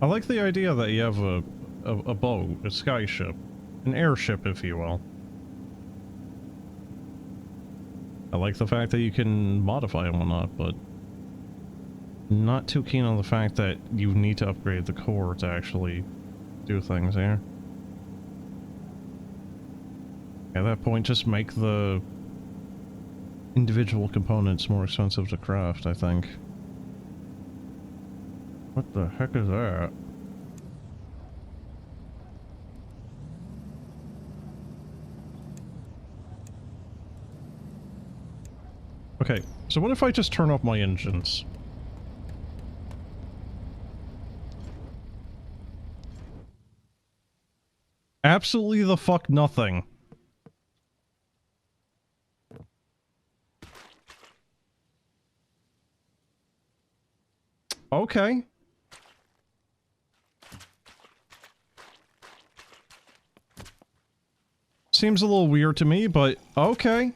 I like the idea that you have a boat, a skyship, an airship, if you will. I like the fact that you can modify and whatnot, but not too keen on the fact that you need to upgrade the core to actually do things here. At that point, just make the individual components more expensive to craft, I think. What the heck is that? Okay, so what if I just turn off my engines? Absolutely the fuck nothing. Okay. Seems a little weird to me, but okay.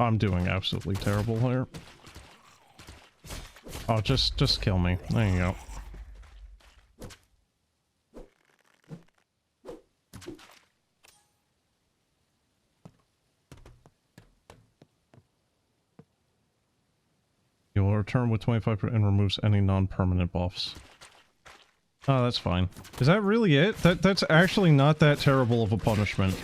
I'm doing absolutely terrible here. Oh, just kill me. There you go. You will return with 25% and removes any non-permanent buffs. Oh, that's fine. Is that really it? That's actually not that terrible of a punishment.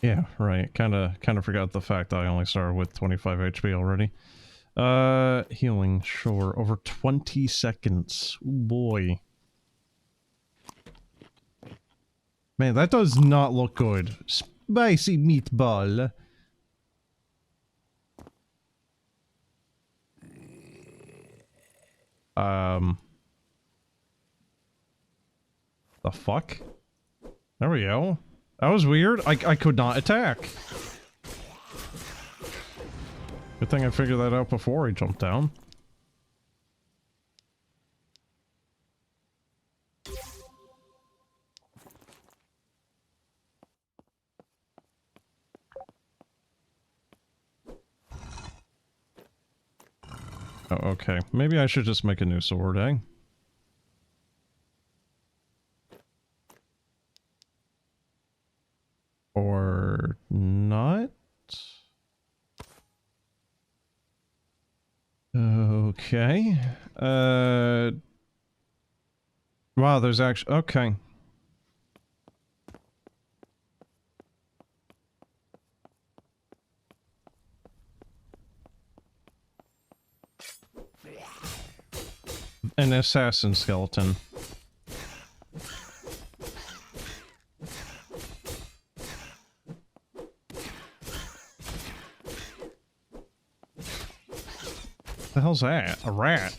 Yeah, right. Kinda forgot the fact that I only started with 25 HP already. Healing, sure. Over 20 seconds. Ooh, boy. Man, that does not look good. Spicy meatball. The fuck? There we go. That was weird. I could not attack. Good thing I figured that out before I jumped down. Oh, okay. Maybe I should just make a new sword, eh? Or not? Okay. Wow, there's actually... Okay. An assassin skeleton. The hell's that? A rat?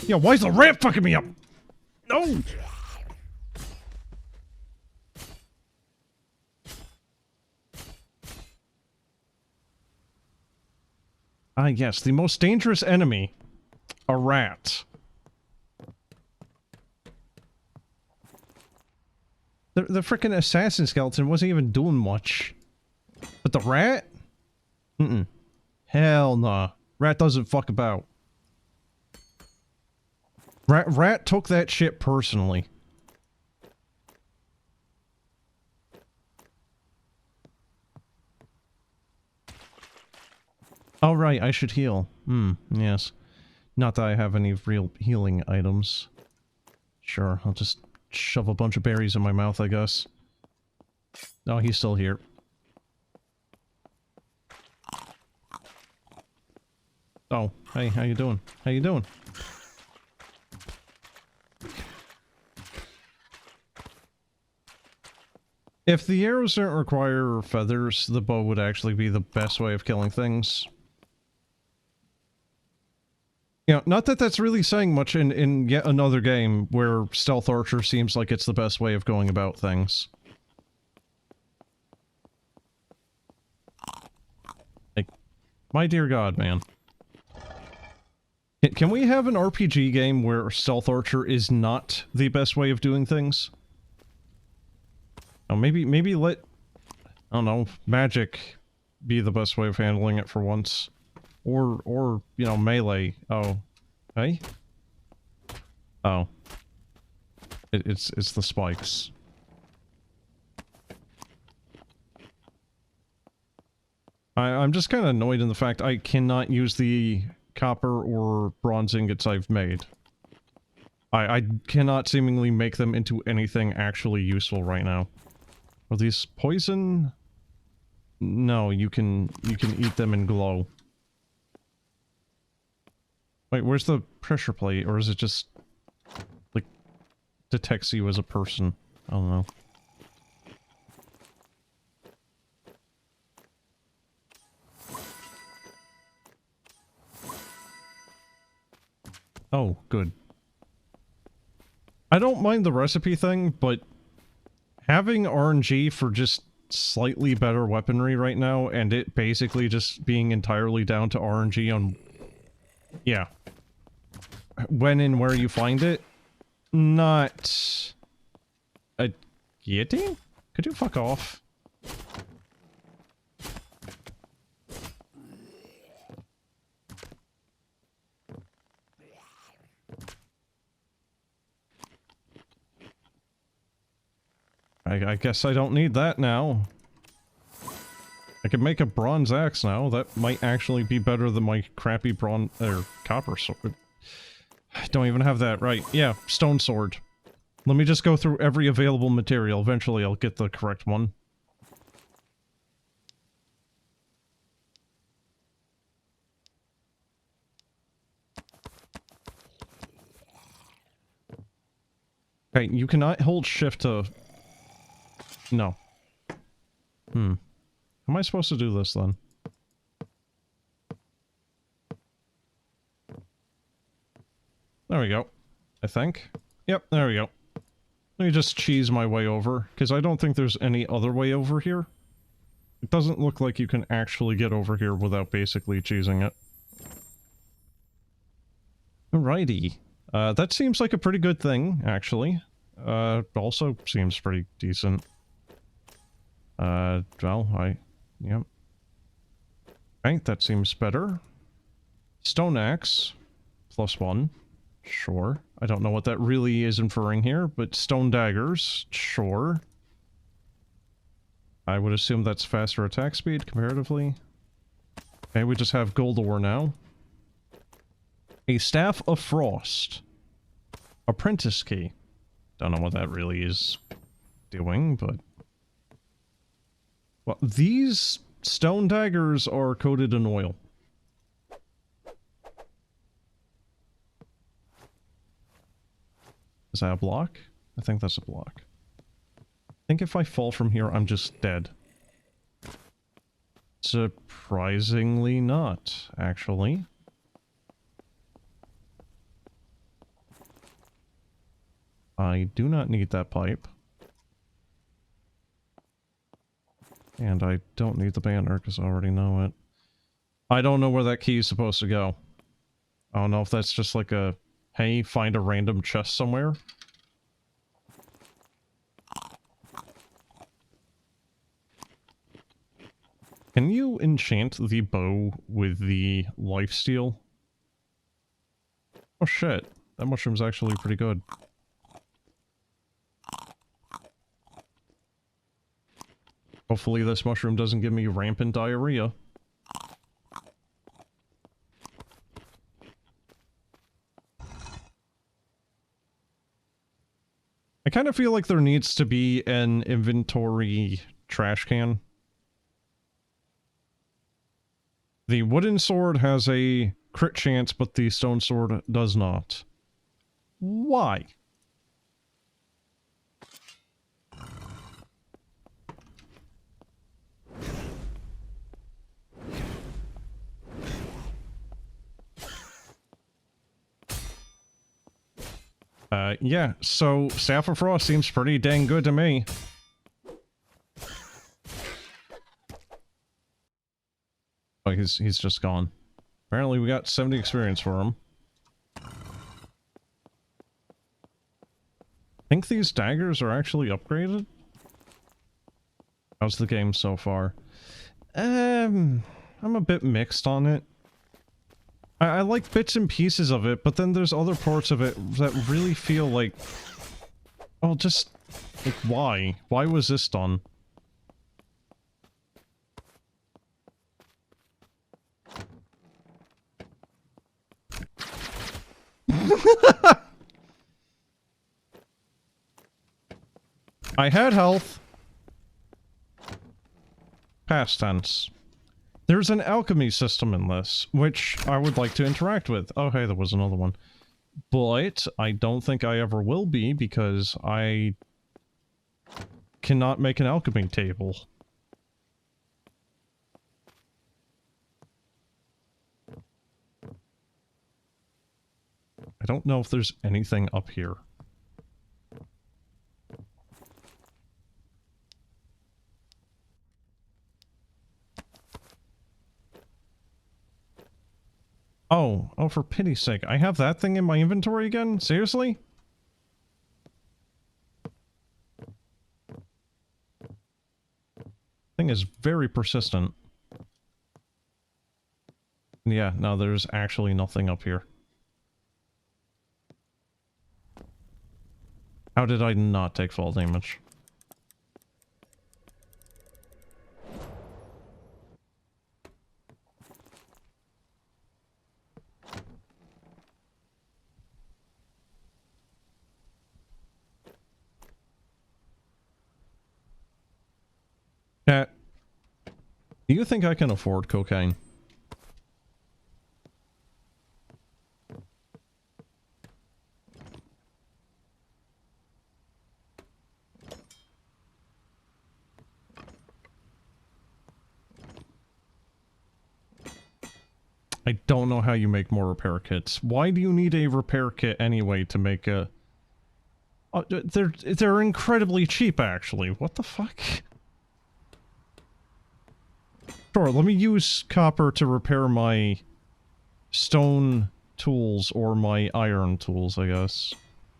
Yeah, why is the rat fucking me up? No! Ah, yes, the most dangerous enemy. A rat. The frickin' assassin skeleton wasn't even doing much. But the rat? Mm-mm. Hell nah. Rat doesn't fuck about. Rat took that shit personally. Oh right, I should heal. Yes. Not that I have any real healing items. Sure, I'll just shove a bunch of berries in my mouth, I guess. Oh, he's still here. Oh, hey, how you doing? How you doing? If the arrows don't require feathers, the bow would actually be the best way of killing things. You know, not that that's really saying much in yet another game where stealth archer seems like it's the best way of going about things. Like, my dear god, man. Can we have an RPG game where stealth archer is not the best way of doing things? Oh, maybe let, I don't know, magic be the best way of handling it for once. Or, you know, melee. Oh. Hey? Oh. It's the spikes. I'm just kind of annoyed in the fact I cannot use the copper or bronze ingots I've made. I cannot seemingly make them into anything actually useful right now. Are these poison? No, you can eat them and glow. Wait, where's the pressure plate? Or is it just, like, detects you as a person? I don't know. Oh, good. I don't mind the recipe thing, but having RNG for just slightly better weaponry right now, and it basically just being entirely down to RNG on... Yeah. When and where you find it, not... A guillotine? Could you fuck off? I guess I don't need that now. I can make a bronze axe now. That might actually be better than my crappy bronze or copper sword. I don't even have that. Right. Yeah, stone sword. Let me just go through every available material. Eventually I'll get the correct one. Okay, you cannot hold shift to... No. How am I supposed to do this, then? There we go. I think. Yep, there we go. Let me just cheese my way over, because I don't think there's any other way over here. It doesn't look like you can actually get over here without basically cheesing it. Alrighty. That seems like a pretty good thing, actually. Also seems pretty decent. Well, yep. Right, that seems better. Stone axe. +1. Sure. I don't know what that really is inferring here, but stone daggers. Sure. I would assume that's faster attack speed, comparatively. Okay, we just have gold ore now. A Staff of Frost. Apprentice key. Don't know what that really is doing, but... Well, these stone daggers are coated in oil. Is that a block? I think that's a block. I think if I fall from here, I'm just dead. Surprisingly not, actually. I do not need that pipe. And I don't need the banner, because I already know it. I don't know where that key is supposed to go. I don't know if that's just like a, hey, find a random chest somewhere. Can you enchant the bow with the lifesteal? Oh shit, that mushroom's actually pretty good. Hopefully this mushroom doesn't give me rampant diarrhea. I kind of feel like there needs to be an inventory trash can. The wooden sword has a crit chance, but the stone sword does not. Why? Yeah, so Staff of Frost seems pretty dang good to me. Oh, he's just gone. Apparently we got 70 experience for him. I think these daggers are actually upgraded? How's the game so far? I'm a bit mixed on it. I like bits and pieces of it, but then there's other parts of it that really feel like... Oh, just... Like, why? Why was this done? I had health. Past tense. There's an alchemy system in this, which I would like to interact with. Oh, hey, there was another one. But I don't think I ever will be, because I cannot make an alchemy table. I don't know if there's anything up here. Oh, for pity's sake. I have that thing in my inventory again? Seriously? Thing is very persistent. Yeah, no, there's actually nothing up here. How did I not take fall damage? Cat, do you think I can afford cocaine? I don't know how you make more repair kits. Why do you need a repair kit anyway to make a... they're incredibly cheap, actually. What the fuck? Sure, let me use copper to repair my stone tools or my iron tools, I guess.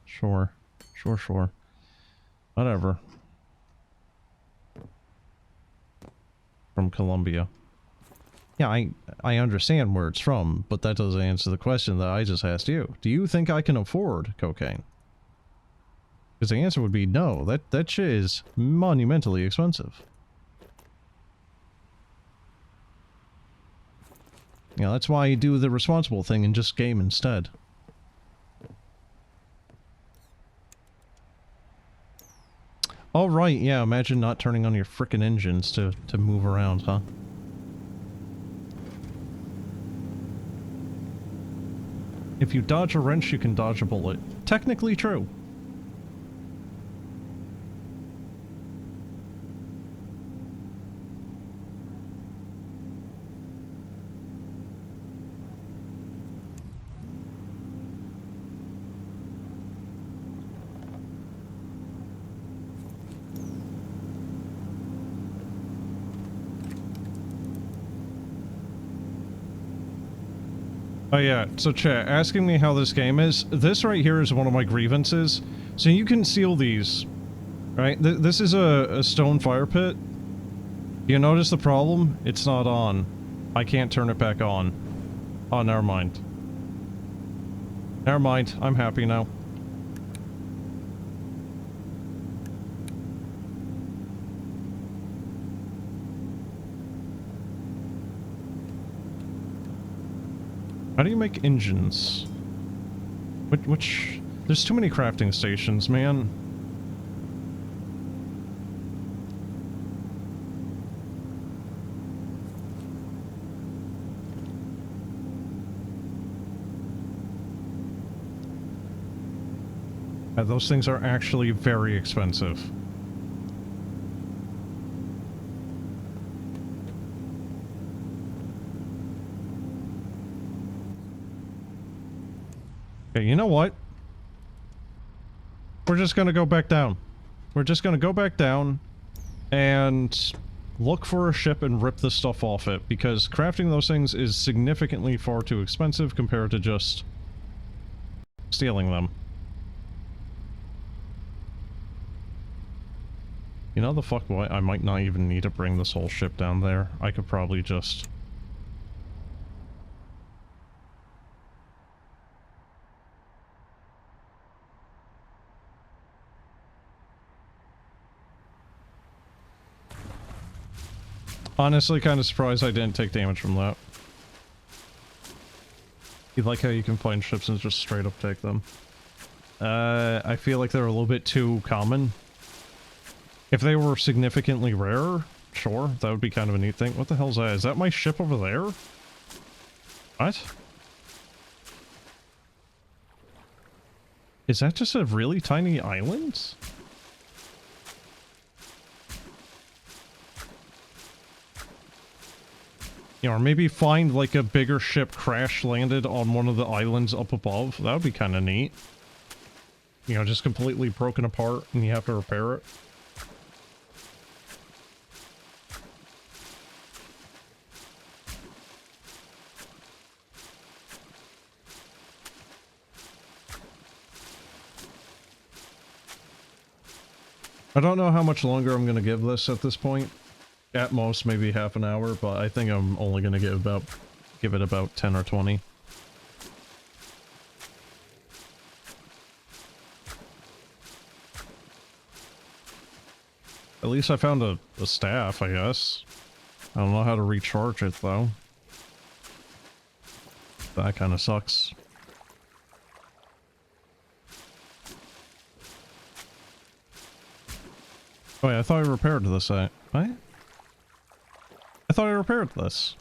Sure. Sure. Whatever. From Colombia. Yeah, I understand where it's from, but that doesn't answer the question that I just asked you. Do you think I can afford cocaine? Because the answer would be no. That shit is monumentally expensive. Yeah, that's why you do the responsible thing and just game instead. Oh, right, yeah, imagine not turning on your frickin' engines to move around, huh? If you dodge a wrench, you can dodge a bullet. Technically true. Oh yeah, so chat, asking me how this game is, this right here is one of my grievances. So you can seal these, right? This is a stone fire pit. You notice the problem? It's not on. I can't turn it back on. Oh, never mind. Never mind, I'm happy now. How do you make engines? Which... There's too many crafting stations, man. Yeah, those things are actually very expensive. Okay, you know what? We're just gonna go back down. We're just gonna go back down and look for a ship and rip the stuff off it, because crafting those things is significantly far too expensive compared to just stealing them. You know the fuck what? I might not even need to bring this whole ship down there. I could probably just... Honestly, kind of surprised I didn't take damage from that. You like how you can find ships and just straight up take them? I feel like they're a little bit too common. If they were significantly rarer, sure, that would be kind of a neat thing. What the hell's that? Is that my ship over there? What? Is that just a really tiny island? You know, or maybe find like a bigger ship crash landed on one of the islands up above. That would be kind of neat. You know, just completely broken apart and you have to repair it. I don't know how much longer I'm going to give this at this point. At most, maybe half an hour, but I think I'm only going to give it about 10 or 20. At least I found a staff, I guess. I don't know how to recharge it, though. That kind of sucks. Oh yeah, I thought I repaired this, what? I thought I repaired this.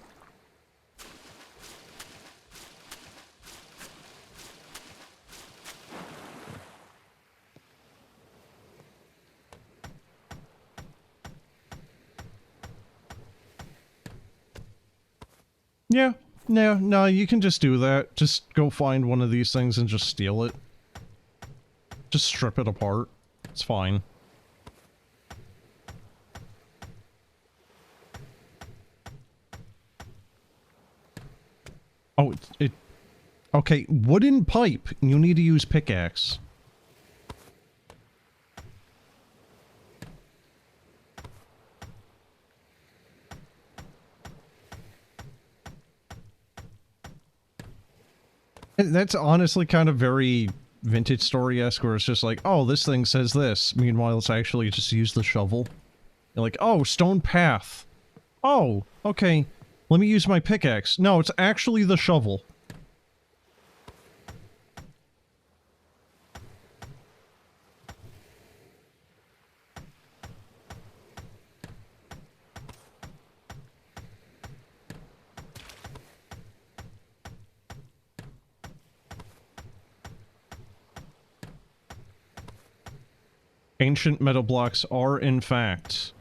Yeah, no, you can just do that. Just go find one of these things and just steal it. Just strip it apart. It's fine. Oh, okay, wooden pipe. You need to use pickaxe. And that's honestly kind of very vintage story-esque, where it's just like, oh, this thing says this. Meanwhile, it's actually just use the shovel. You're like, oh, stone path. Oh, okay. Let me use my pickaxe. No, it's actually the shovel. Ancient metal blocks are, in fact,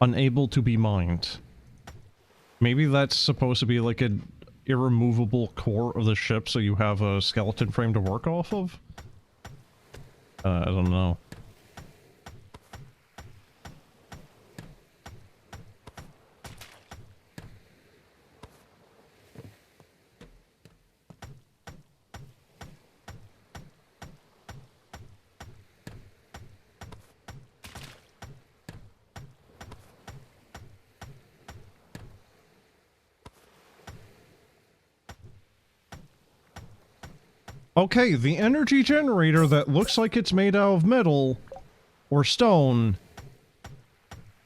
unable to be mined. Maybe that's supposed to be like an irremovable core of the ship, so you have a skeleton frame to work off of? I don't know. Okay, the energy generator that looks like it's made out of metal or stone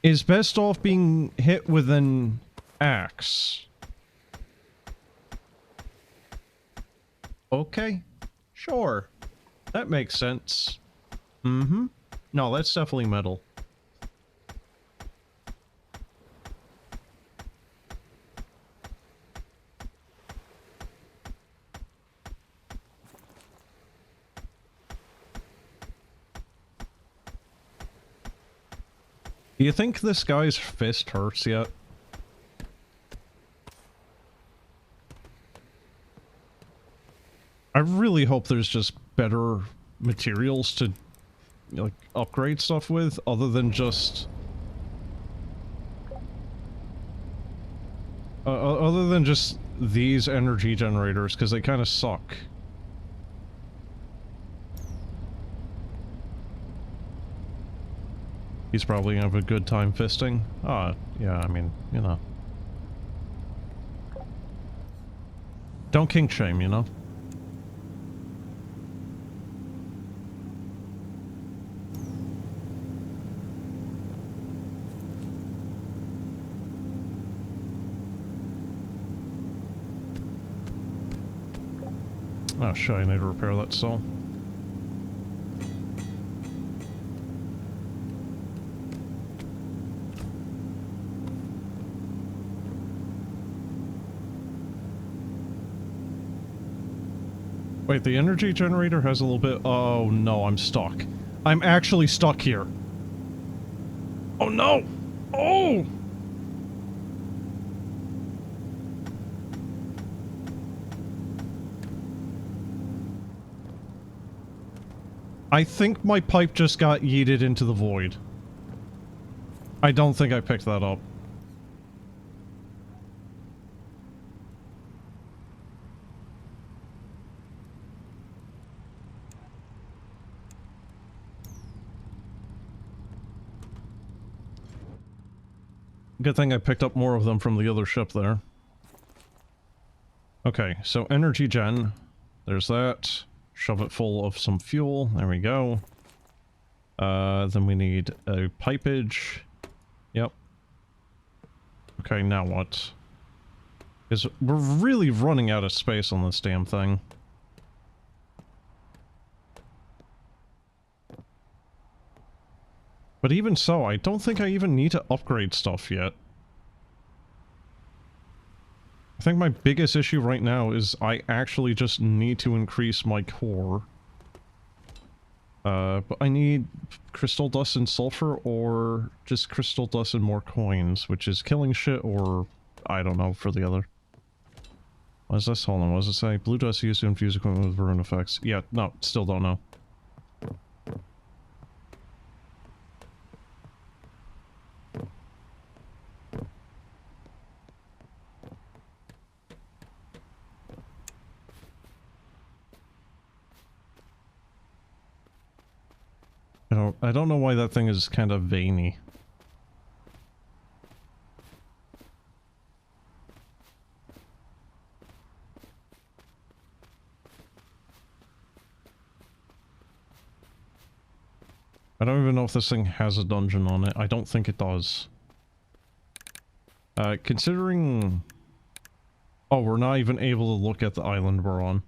is best off being hit with an axe. Okay, sure. That makes sense. Mm-hmm. No, that's definitely metal. Do you think this guy's fist hurts yet? I really hope there's just better materials to, like, upgrade stuff with, other than just... other than just these energy generators, because they kind of suck. He's probably gonna have a good time fisting. Yeah, I mean, you know. Don't kink shame, you know? Oh shit, I need to repair that saw. Wait, the energy generator has a little bit... Oh no, I'm stuck. I'm actually stuck here. Oh no! Oh! I think my pipe just got yeeted into the void. I don't think I picked that up. Good thing I picked up more of them from the other ship there. Okay, so energy gen. There's that. Shove it full of some fuel. There we go. Then we need a pipage. Yep. Okay, now what? Because we're really running out of space on this damn thing. But even so, I don't think I even need to upgrade stuff yet. I think my biggest issue right now is I actually just need to increase my core. But I need crystal dust and sulfur, or just crystal dust and more coins, which is killing shit, or I don't know for the other. What is this? Hold on, what does it say? Blue dust used to infuse equipment with rune effects. Yeah, no, still don't know. I don't know why that thing is kind of veiny. I don't even know if this thing has a dungeon on it. I don't think it does. Considering... Oh, we're not even able to look at the island we're on.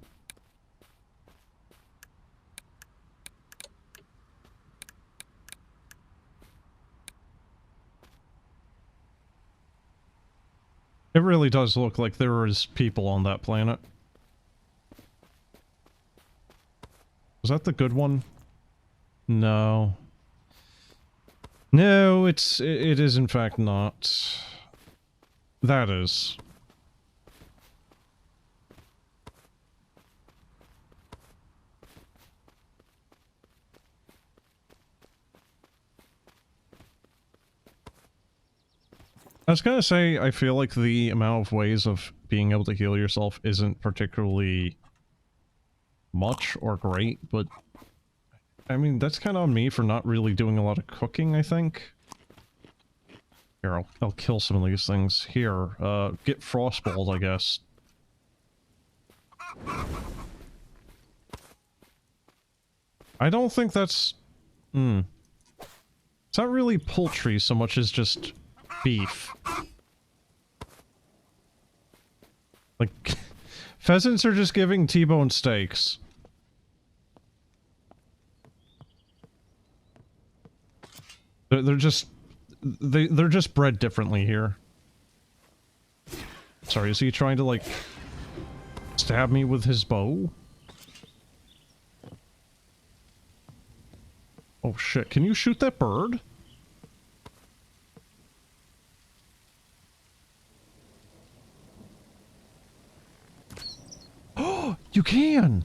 It really does look like there is people on that planet. Was that the good one? No. No, it is in fact not. That is. I was gonna say, I feel like the amount of ways of being able to heal yourself isn't particularly much or great, but I mean, that's kind of on me for not really doing a lot of cooking, I think. Here, I'll kill some of these things. Here, get frostballed, I guess. I don't think that's... It's not really poultry so much as just beef. Like, pheasants are just giving T-bone steaks. They're just... They're just bred differently here. Sorry, is he trying to, like, stab me with his bow? Oh shit, can you shoot that bird? Oh, you can!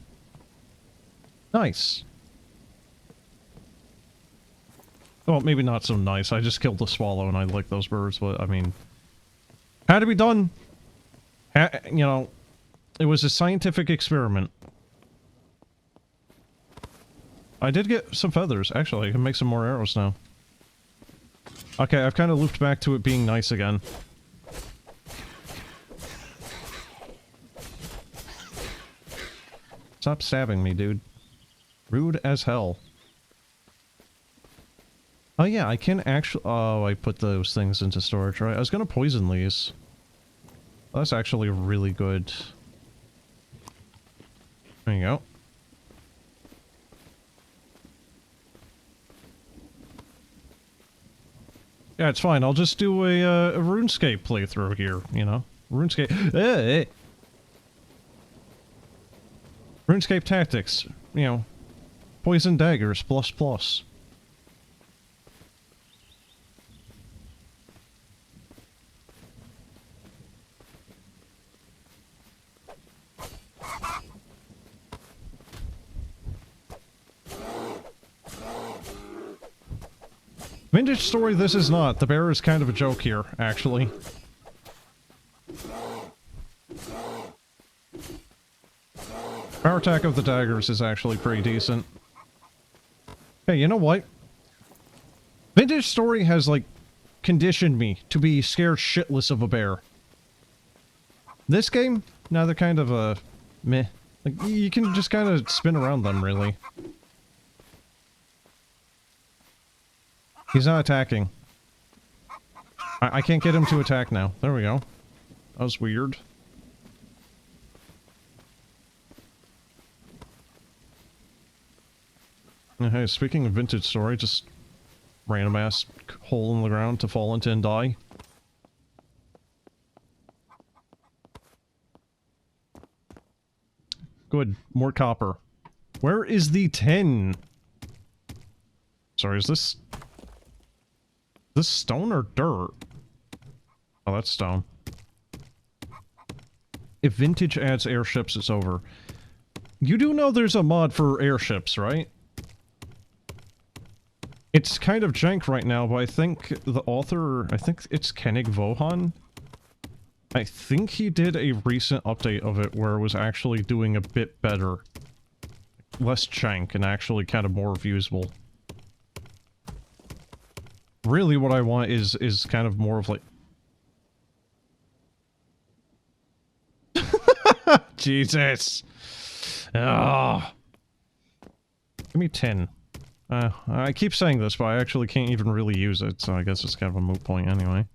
Nice. Well, maybe not so nice. I just killed the swallow and I like those birds, but I mean... Had to be done! You know, it was a scientific experiment. I did get some feathers. Actually, I can make some more arrows now. Okay, I've kind of looped back to it being nice again. Stop stabbing me, dude. Rude as hell. Oh yeah, I can actually... Oh, I put those things into storage, right? I was gonna poison these. That's actually really good. There you go. Yeah, it's fine. I'll just do a RuneScape playthrough here, you know? RuneScape... RuneScape tactics, you know. Poison daggers, ++. Vintage story, this is not. The bear is kind of a joke here, actually. Power attack of the daggers is actually pretty decent. Hey, you know what? Vintage story has, like, conditioned me to be scared shitless of a bear. This game, now they're kind of a meh. Like, you can just kind of spin around them, really. He's not attacking. I can't get him to attack now. There we go. That was weird. Hey, speaking of vintage story, just random ass hole in the ground to fall into and die. Good. More copper. Where is the tin? Sorry, is this stone or dirt? Oh, that's stone. If vintage adds airships, it's over. You do know there's a mod for airships, right? It's kind of jank right now, but I think the author, I think it's Kennig Vohan. I think he did a recent update of it where it was actually doing a bit better. Less jank and actually kind of more usable. Really what I want is kind of more of like... Jesus! Ah! Give me 10. I keep saying this, but I actually can't even really use it, so I guess it's kind of a moot point anyway.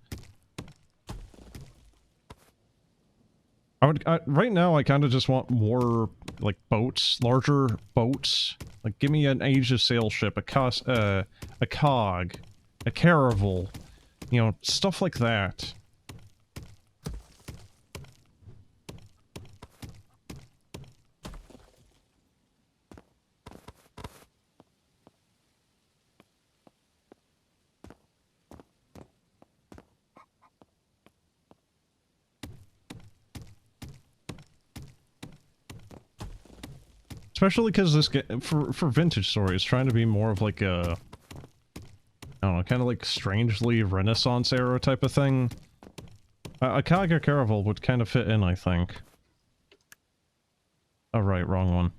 Right now, I kind of just want more, like, boats, larger boats. Like, give me an Age of Sail ship, a cog, a caravel, you know, stuff like that. Especially because this for vintage stories, trying to be more of like a, I don't know, kind of like strangely Renaissance era type of thing. A Kaga Caravel would kind of fit in, I think. Oh right, wrong one.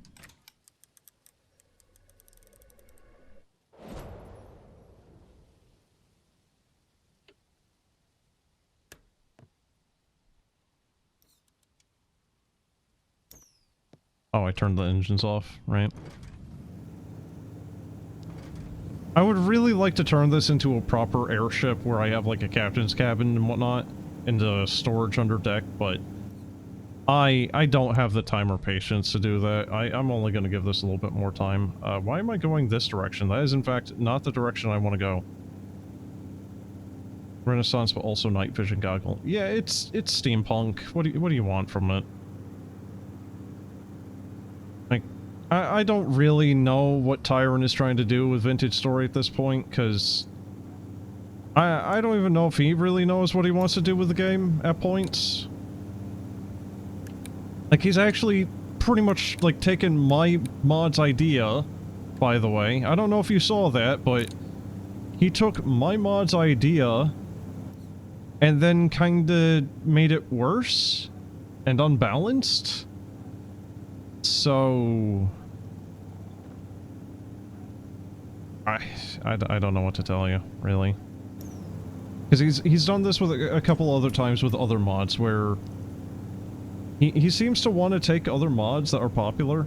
Oh, I turned the engines off, right? I would really like to turn this into a proper airship where I have like a captain's cabin and whatnot, into storage under deck, but I don't have the time or patience to do that. I'm only going to give this a little bit more time. Why am I going this direction? That is in fact not the direction I want to go. Renaissance, but also night vision goggle. Yeah, it's steampunk. What do you want from it? Like, I don't really know what Tyrant is trying to do with Vintage Story at this point, because I don't even know if he really knows what he wants to do with the game at points. Like, he's actually pretty much, like, taken my mod's idea, by the way. I don't know if you saw that, but he took my mod's idea and then kinda made it worse and unbalanced. So I don't know what to tell you, really. Because he's done this with a couple other times with other mods where he seems to want to take other mods that are popular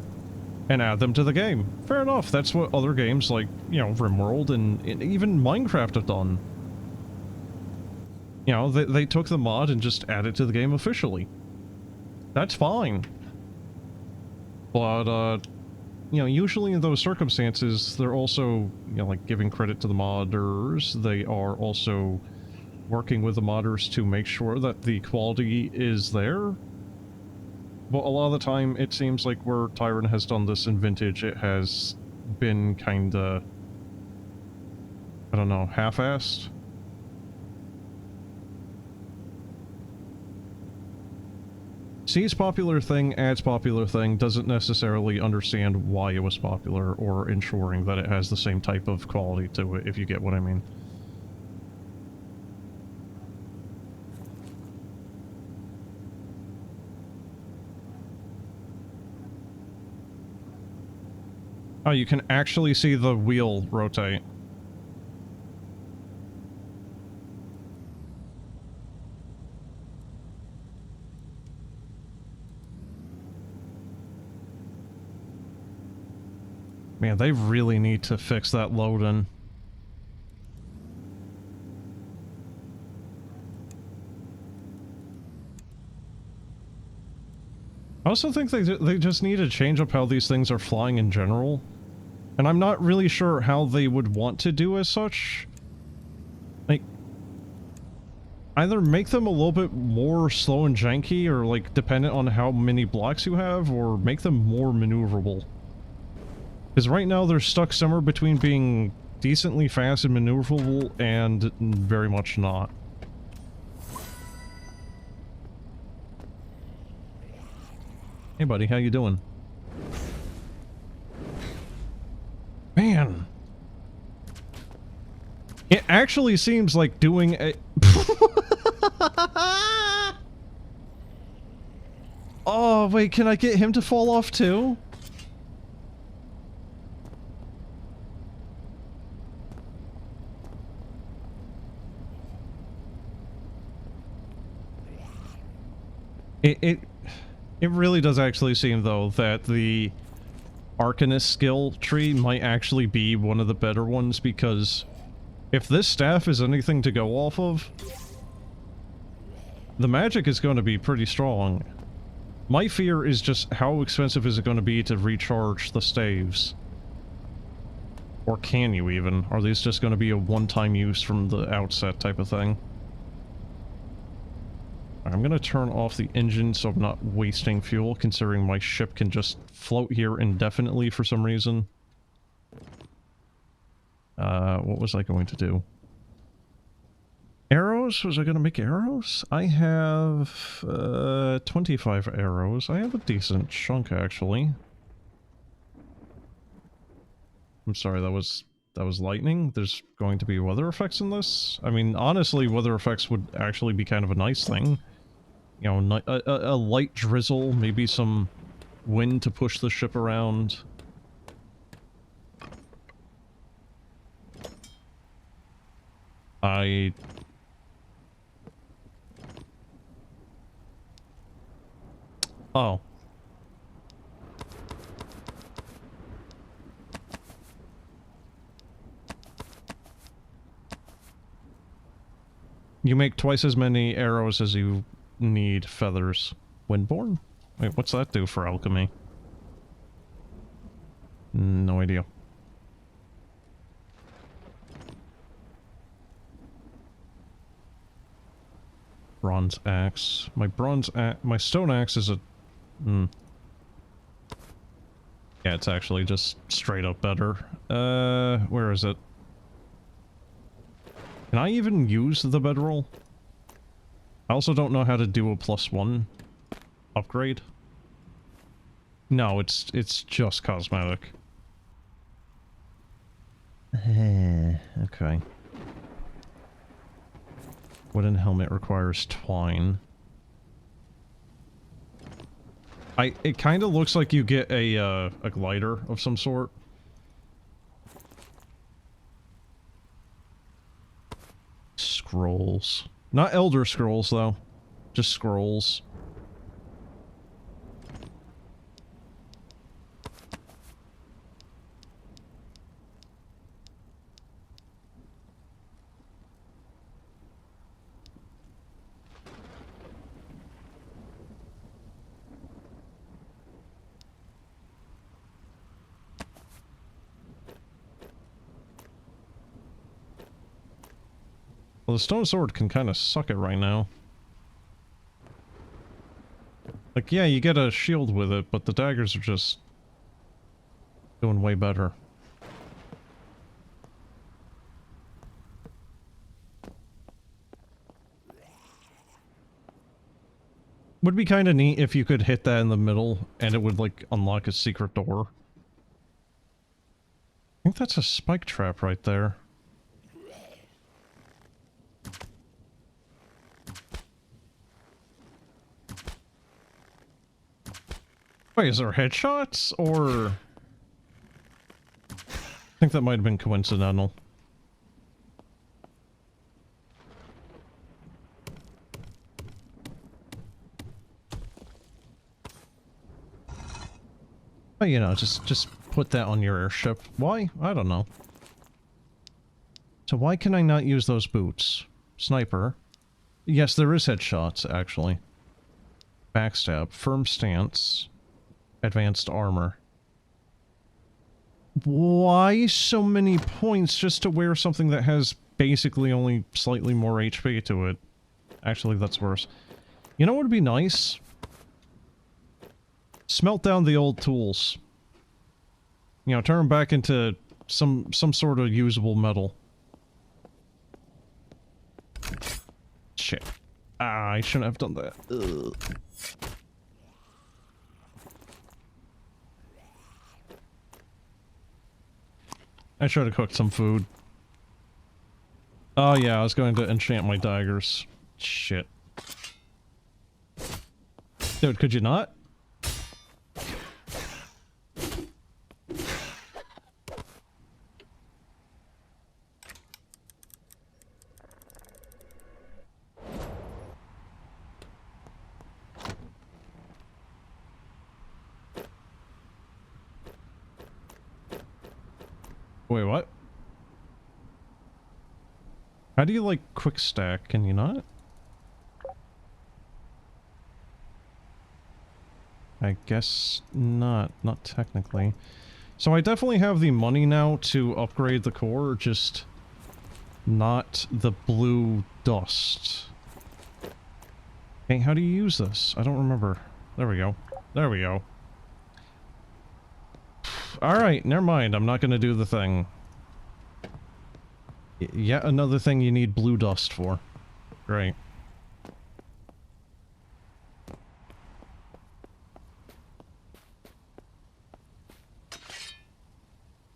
and add them to the game. Fair enough, that's what other games like, you know, RimWorld and even Minecraft have done. You know, they took the mod and just added it to the game officially. That's fine. But, you know, usually in those circumstances, they're also, you know, like, giving credit to the modders. They are also working with the modders to make sure that the quality is there. But a lot of the time, it seems like where Tyrant has done this in Vintage, it has been kinda, I don't know, half-assed? Sees popular thing, adds popular thing, doesn't necessarily understand why it was popular or ensuring that it has the same type of quality to it, if you get what I mean. Oh, you can actually see the wheel rotate. Man, they really need to fix that load-in. I also think they just need to change up how these things are flying in general. And I'm not really sure how they would want to do as such. Like, either make them a little bit more slow and janky, or like dependent on how many blocks you have, or make them more maneuverable. Because right now they're stuck somewhere between being decently fast and maneuverable and very much not. Hey buddy, how you doing? Man! It actually seems like doing a... Oh, wait, can I get him to fall off too? It really does actually seem, though, that the Arcanist skill tree might actually be one of the better ones, because if this staff is anything to go off of, the magic is going to be pretty strong. My fear is just how expensive is it going to be to recharge the staves? Or can you even? Are these just going to be a one-time use from the outset type of thing? I'm going to turn off the engine so I'm not wasting fuel, considering my ship can just float here indefinitely for some reason. What was I going to do? Arrows? Was I going to make arrows? I have 25 arrows. I have a decent chunk, actually. I'm sorry, that was lightning? There's going to be weather effects in this? I mean, honestly, weather effects would actually be kind of a nice thing. You know, a light drizzle, maybe some wind to push the ship around. Oh. You make twice as many arrows as you need feathers. Windborne? Wait, what's that do for alchemy? No idea. Bronze axe. My stone axe is a... Yeah, it's actually just straight up better. Where is it? Can I even use the bedroll? I also don't know how to do a +1 upgrade. No, it's just cosmetic. Okay. Wooden helmet requires twine. It kind of looks like you get a glider of some sort. Scrolls. Not Elder Scrolls, though. Just scrolls. Well, the stone sword can kind of suck it right now. Like, yeah, you get a shield with it, but the daggers are just doing way better. Would be kind of neat if you could hit that in the middle and it would, like, unlock a secret door. I think that's a spike trap right there. Wait, is there headshots, or... I think that might have been coincidental. But, you know, just put that on your airship. Why? I don't know. So why can I not use those boots? Sniper. Yes, there is headshots, actually. Backstab. Firm stance. Advanced armor. Why so many points just to wear something that has basically only slightly more HP to it? Actually, that's worse. You know what would be nice? Smelt down the old tools. You know, turn them back into some sort of usable metal. Shit. Ah, I shouldn't have done that. Ugh. I should have cooked some food. Oh yeah, I was going to enchant my daggers. Shit. Dude, could you not? Wait, what? How do you, like, quick stack? Can you not? I guess not. Not technically. So I definitely have the money now to upgrade the core, just not the blue dust. Hey, how do you use this? I don't remember. There we go. There we go. Alright, never mind. I'm not gonna do the thing. Yet another thing you need blue dust for. Great.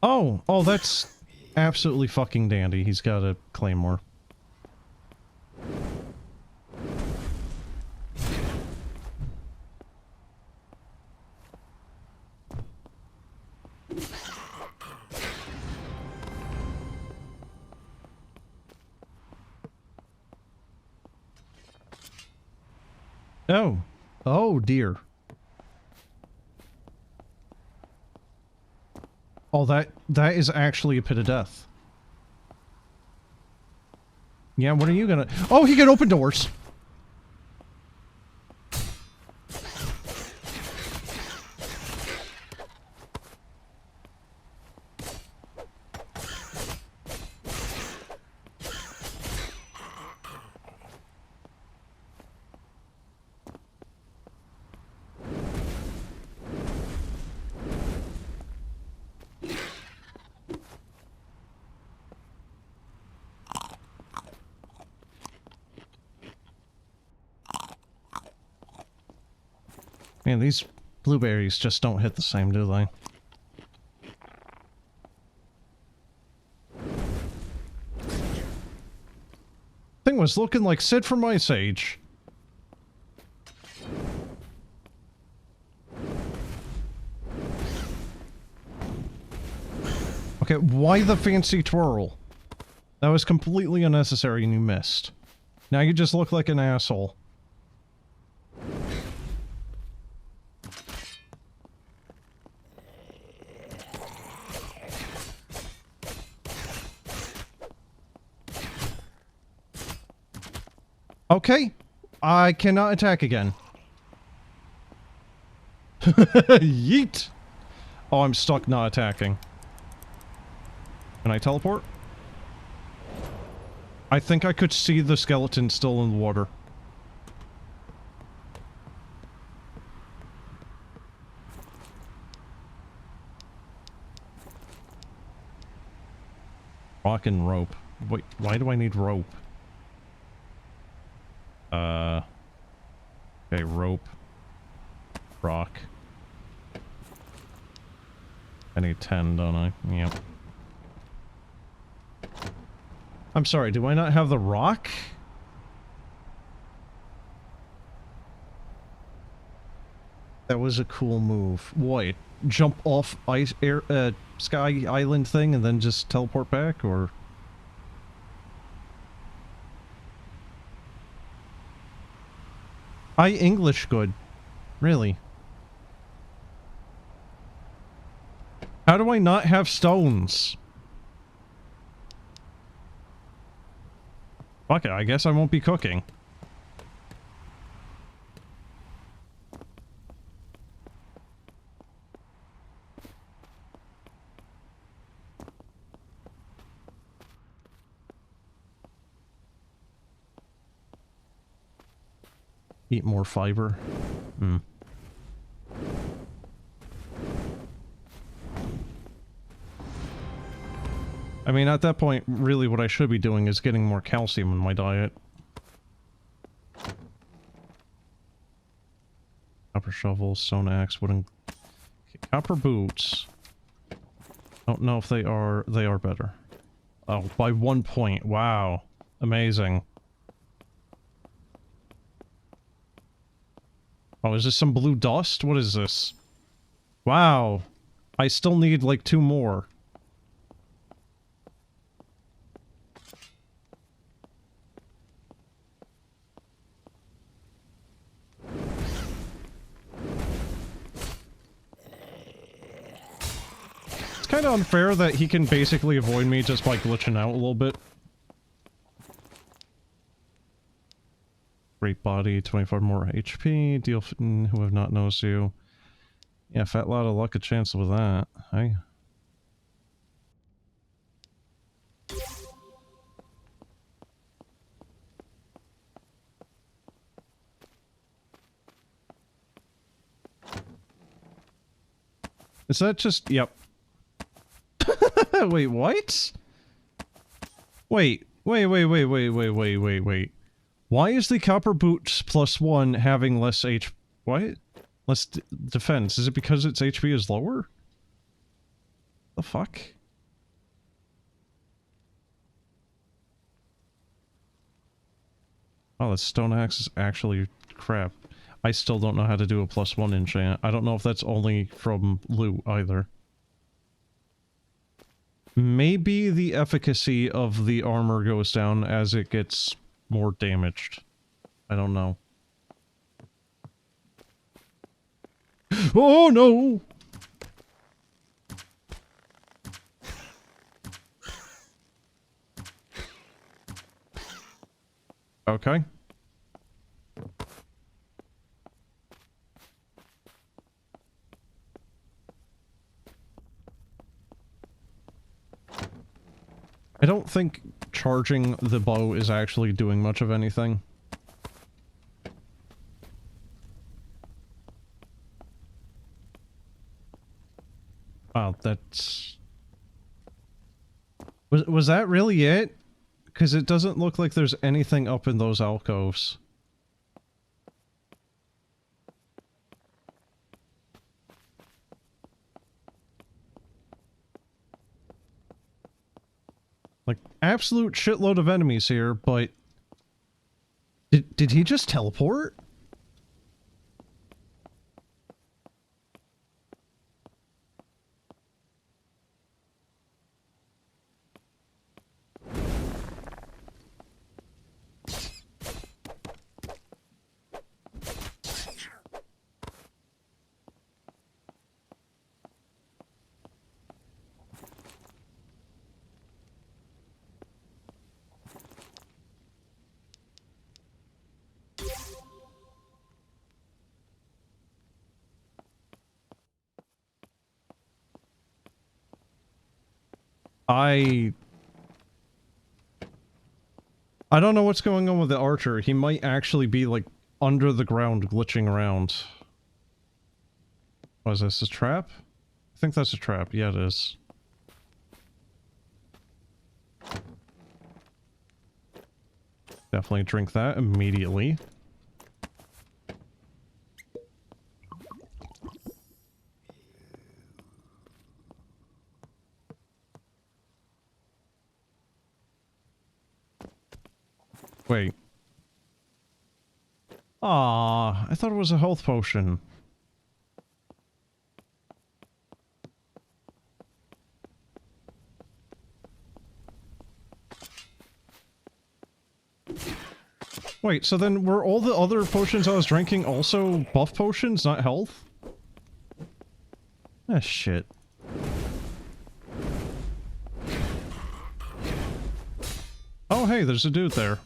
Oh! Oh, that's absolutely fucking dandy. He's got a claymore. Oh. Oh, dear. Oh, that is actually a pit of death. Yeah, what are you gonna... Oh, he can open doors! Man, these blueberries just don't hit the same, do they? Thing was looking like Sid from Ice Age. Okay, why the fancy twirl? That was completely unnecessary and you missed. Now you just look like an asshole. Okay, I cannot attack again. Yeet! Oh, I'm stuck not attacking. Can I teleport? I think I could see the skeleton still in the water. Rock and rope. Wait, why do I need rope? Okay, rope. Rock. I need 10, don't I? Yep. I'm sorry, do I not have the rock? That was a cool move. What? Jump off ice air sky island thing and then just teleport back, or? I English good. Really. How do I not have stones? Fuck it, I guess I won't be cooking. Eat more fiber. Hmm. I mean, at that point, really what I should be doing is getting more calcium in my diet. Copper shovel, stone axe, wooden... Okay, copper boots. Don't know if they are better. Oh, by 1 point. Wow. Amazing. Oh, is this some blue dust? What is this? Wow. I still need, like, 2 more. It's kind of unfair that he can basically avoid me just by glitching out a little bit. Great body, 25 more HP, deal who have not noticed you. Yeah, fat lot of luck a chance with that. Hey. Is that just... Yep. Wait, what? Wait. Why is the copper boots +1 having less what? Less defense? Is it because its HP is lower? The fuck? Oh, that stone axe is actually crap. I still don't know how to do a +1 enchant. I don't know if that's only from loot either. Maybe the efficacy of the armor goes down as it gets more damaged. I don't know. Oh no! Okay. I don't think charging the bow is actually doing much of anything. Wow, that's... Was that really it? Because it doesn't look like there's anything up in those alcoves. Like, absolute shitload of enemies here, but... Did he just teleport? I don't know what's going on with the archer. He might actually be, like, under the ground glitching around. What is this, a trap? I think that's a trap. Yeah, it is. Definitely drink that immediately. Wait. Ah, I thought it was a health potion. Wait, so then were all the other potions I was drinking also buff potions, not health? Ah, shit. Oh, hey, there's a dude there.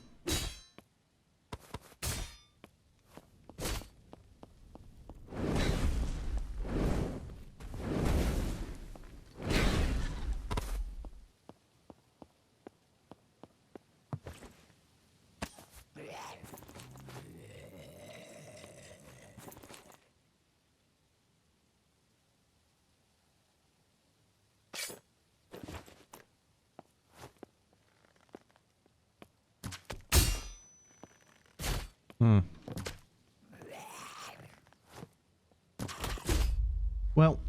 Well.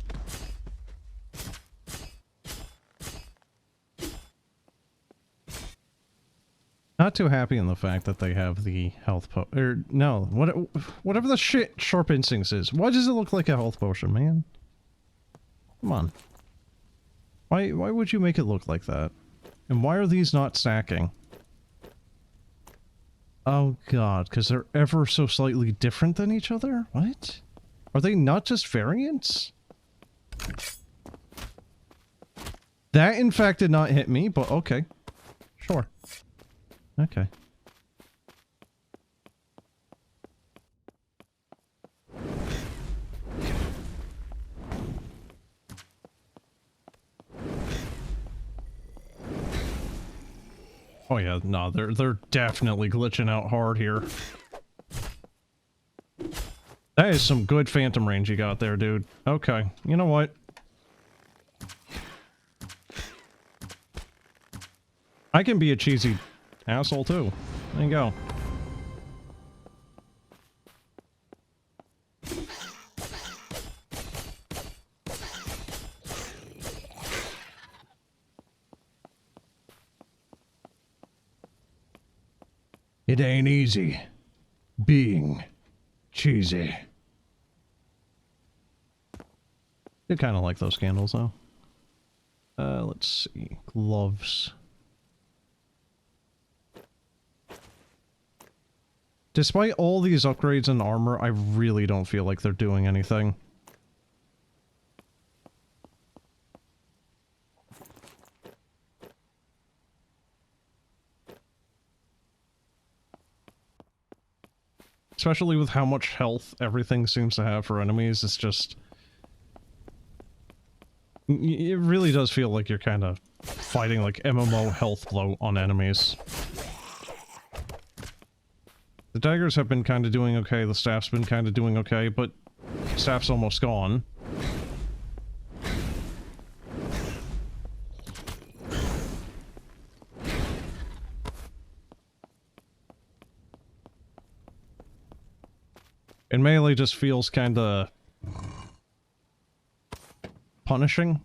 Not too happy in the fact that they have the health no, whatever the shit Sharp Instincts is. Why does it look like a health potion, man? Come on. Why would you make it look like that? And why are these not stacking? Oh god, because they're ever so slightly different than each other? What? Are they not just variants? That, in fact, did not hit me, but okay. Sure. Okay. Oh yeah, no, they're definitely glitching out hard here. That is some good phantom range you got there, dude. Okay, you know what? I can be a cheesy asshole too. There you go. It ain't easy being cheesy. I kind of like those candles though. Let's see. Gloves. Despite all these upgrades and armor, I really don't feel like they're doing anything. Especially with how much health everything seems to have for enemies, it's just... It really does feel like you're kind of fighting like MMO health bloat on enemies. The daggers have been kind of doing okay, the staff's been kind of doing okay, but staff's almost gone. And melee just feels kinda... punishing.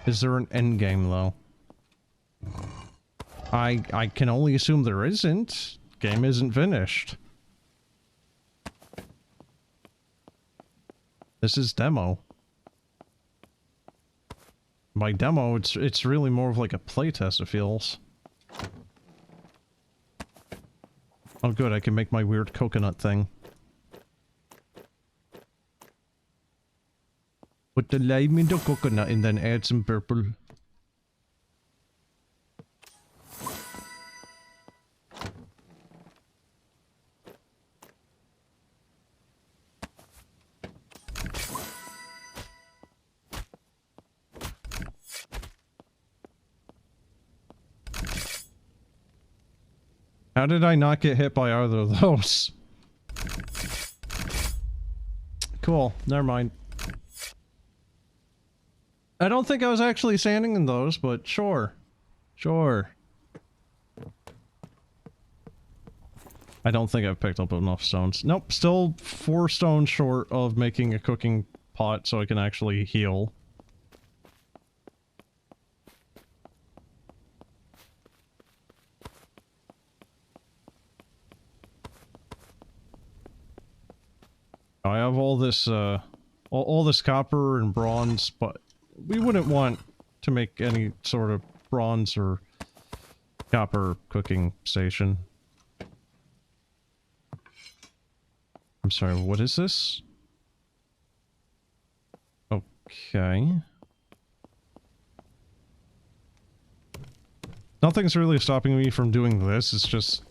Is there an endgame, though? I can only assume there isn't. Game isn't finished. This is demo. By demo, it's really more of like a playtest, it feels. Oh good, I can make my weird coconut thing. Put the lime in the coconut and then add some purple. How did I not get hit by either of those? Cool, never mind. I don't think I was actually standing in those, but sure. Sure. I don't think I've picked up enough stones. Nope, still 4 stones short of making a cooking pot so I can actually heal. I have all this, all this copper and bronze, but we wouldn't want to make any sort of bronze or copper cooking station. I'm sorry, what is this? Okay. Nothing's really stopping me from doing this, it's just...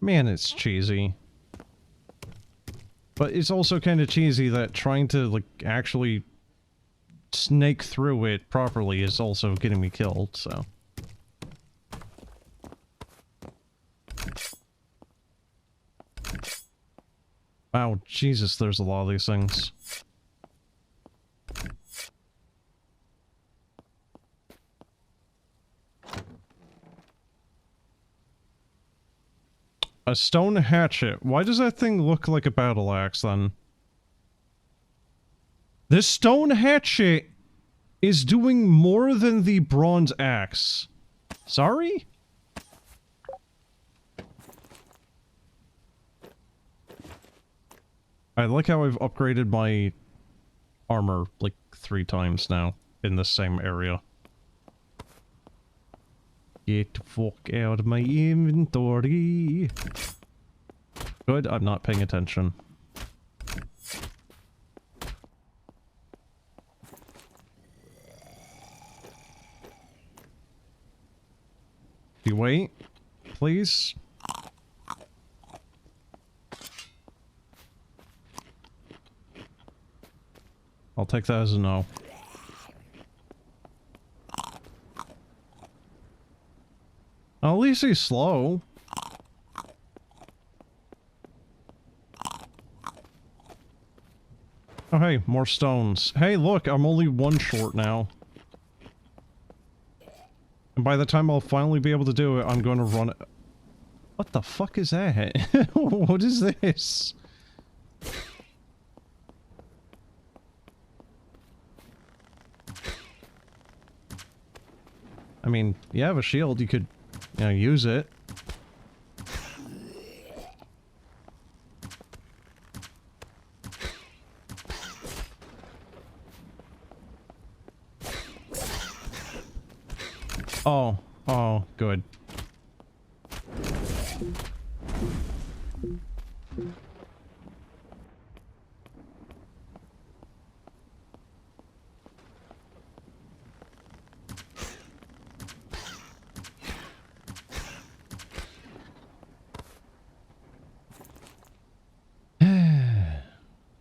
Man, it's cheesy. But it's also kind of cheesy that trying to, like, actually snake through it properly is also getting me killed, so... Wow, Jesus, there's a lot of these things. A stone hatchet. Why does that thing look like a battle axe, then? This stone hatchet is doing more than the bronze axe. Sorry? I like how I've upgraded my armor, like, 3 times now in the same area. Get the fuck out of my inventory. Good, I'm not paying attention. wait? Please? I'll take that as a no. At least he's slow. Oh hey, more stones. Hey look, I'm only one short now. And by the time I'll finally be able to do it, I'm going to run it. What the fuck is that? What is this? I mean, you have a shield, you could, you know, use it. Oh, oh, good.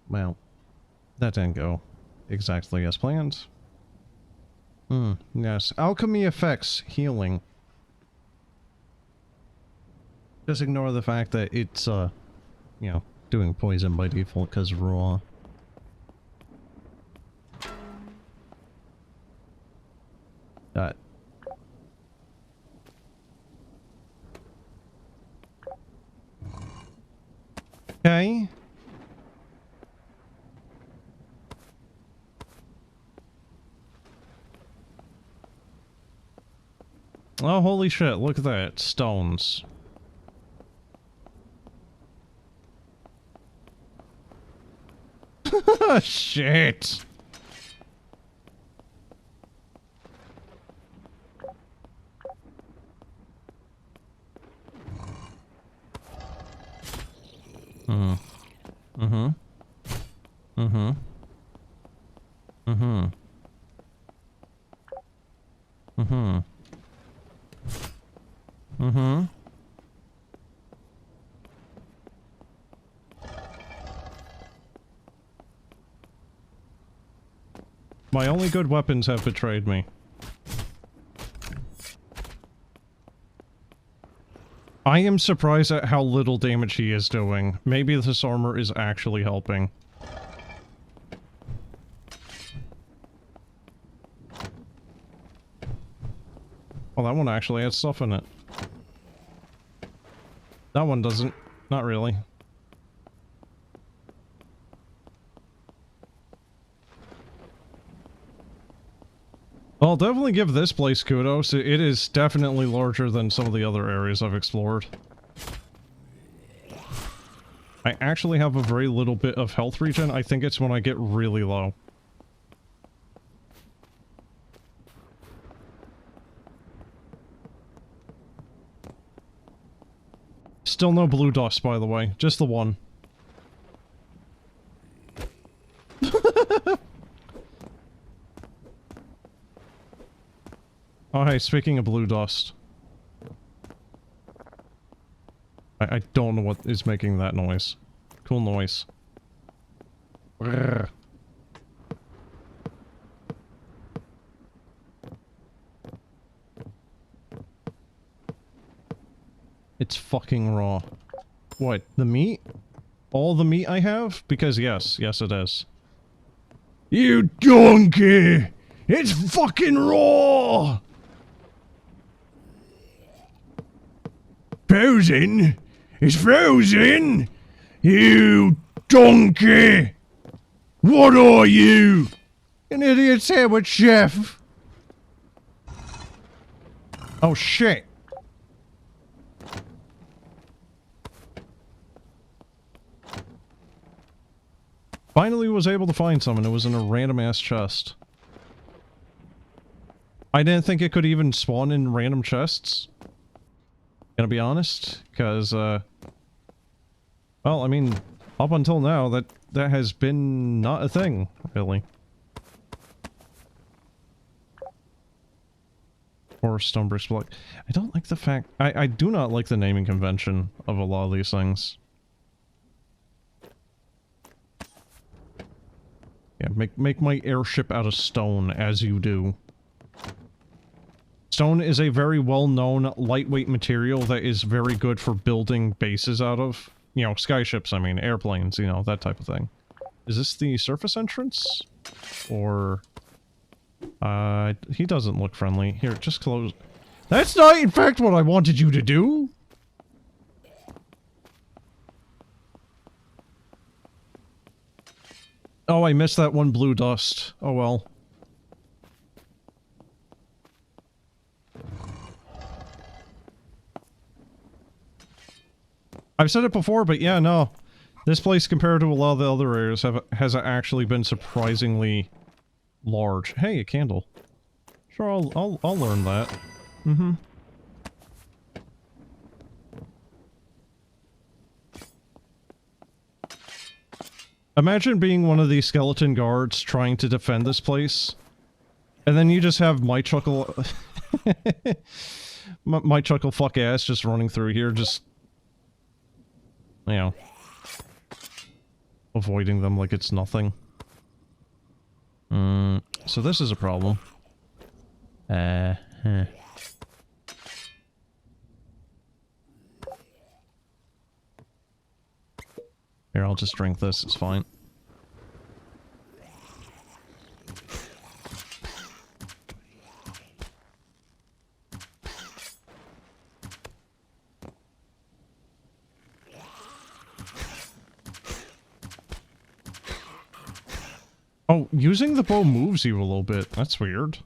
Well, that didn't go exactly as planned. Yes. Alchemy effects healing. Just ignore the fact that it's, you know, doing poison by default because raw. That. Okay. Oh, holy shit, look at that. Stones. Shit. Mm-hmm. Mm-hmm. Mm-hmm. Mm-hmm. Mm-hmm. Mm-hmm. My only good weapons have betrayed me. I am surprised at how little damage he is doing. Maybe this armor is actually helping. Well, that one actually has stuff in it. That one doesn't. Not really. I'll definitely give this place kudos. It is definitely larger than some of the other areas I've explored. I actually have a very little bit of health regen. I think it's when I get really low. Still no blue dust, by the way. Just the one. Oh, hey, speaking of blue dust. I don't know what is making that noise. Cool noise. Brrr. It's fucking raw. What, the meat? All the meat I have? Because yes, yes it is. You donkey! It's fucking raw! Frozen? It's frozen? You donkey! What are you? An idiot sandwich chef! Oh shit! Finally was able to find some, and it was in a random ass chest. I didn't think it could even spawn in random chests. Gonna be honest, because, well, I mean, up until now, that has been not a thing, really. Or stone bricks block. I don't like the fact... I do not like the naming convention of a lot of these things. Yeah, make my airship out of stone, as you do. Stone is a very well-known lightweight material that is very good for building bases out of. You know, skyships, I mean, airplanes, you know, that type of thing. Is this the surface entrance? Or... he doesn't look friendly. Here, just close... That's not, in fact, what I wanted you to do! Oh, I missed that one blue dust. Oh well. I've said it before, but yeah, no. This place, compared to a lot of the other areas, has actually been surprisingly large. Hey, a candle. Sure, I'll learn that. Mm-hmm. Imagine being one of these skeleton guards trying to defend this place, and then you just have my chuckle... my chuckle fuck ass just running through here, just... You know... avoiding them like it's nothing. So this is a problem. Here, I'll just drink this, it's fine. Oh, using the bow moves you a little bit. That's weird.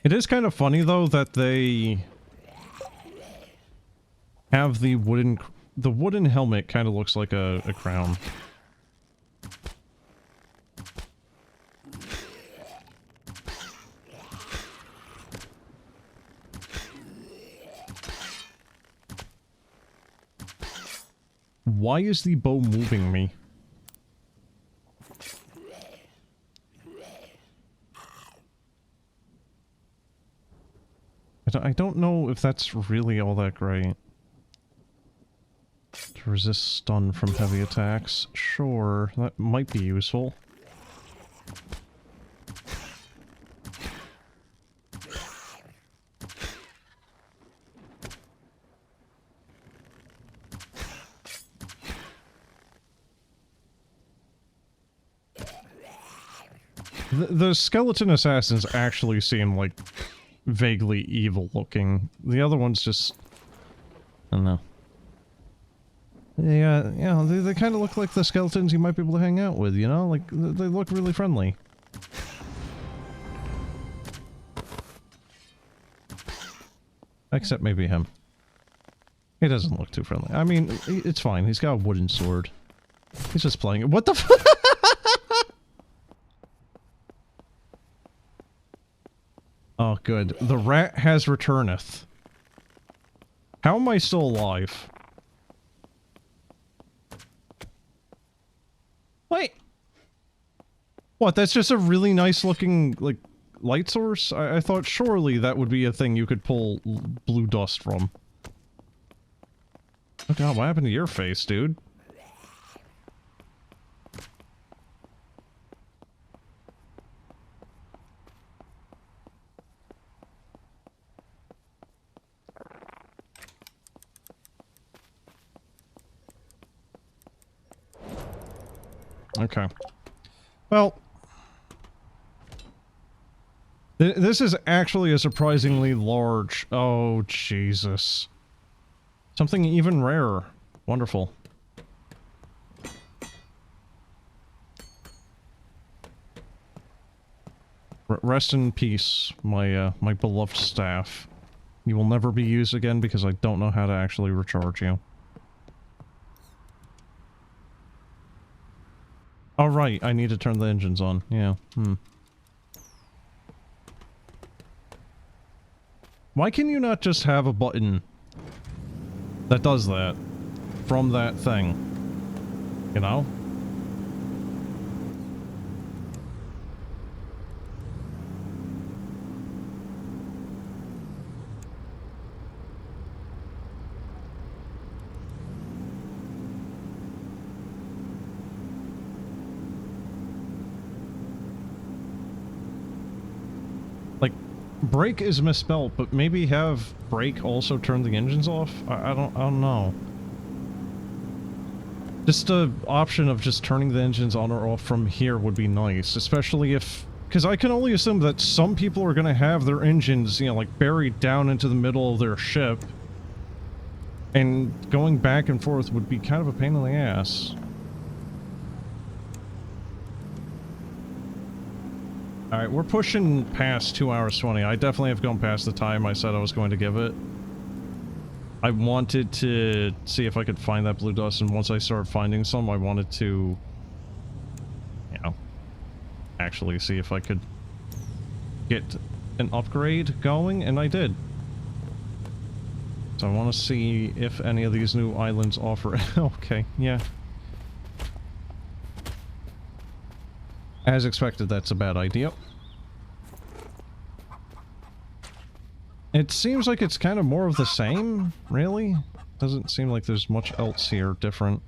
It is kind of funny, though, that they have the wooden... The wooden helmet kind of looks like a crown. Why is the bow moving me? I don't know if that's really all that great. To resist stun from heavy attacks. Sure, that might be useful. The skeleton assassins actually seem like vaguely evil looking. The other ones just... I don't know. Yeah, they kind of look like the skeletons you might be able to hang out with, you know? Like, they look really friendly. Except maybe him. He doesn't look too friendly. I mean, it's fine. He's got a wooden sword. He's just playing it. What the f- Oh, good. The rat has returneth. How am I still alive? Wait. What, that's just a really nice looking, like, light source? I thought surely that would be a thing you could pull blue dust from. Oh god, what happened to your face, dude? Okay. Well... This is actually a surprisingly large... Oh, Jesus. Something even rarer. Wonderful. Rest in peace, my beloved staff. You will never be used again because I don't know how to actually recharge you. Oh, right, I need to turn the engines on. Yeah, Why can you not just have a button that does that from that thing? You know? Like, brake is misspelled, but maybe have brake also turn the engines off? I don't know. Just the option of just turning the engines on or off from here would be nice, especially if... Because I can only assume that some people are going to have their engines, you know, like, buried down into the middle of their ship. And going back and forth would be kind of a pain in the ass. Alright, we're pushing past 2 hours 20. I definitely have gone past the time I said I was going to give it. I wanted to see if I could find that blue dust, and once I started finding some, I wanted to, you know, actually see if I could get an upgrade going, and I did. So I want to see if any of these new islands offer... Okay, yeah. As expected, that's a bad idea. It seems like it's kind of more of the same, really. Doesn't seem like there's much else here different.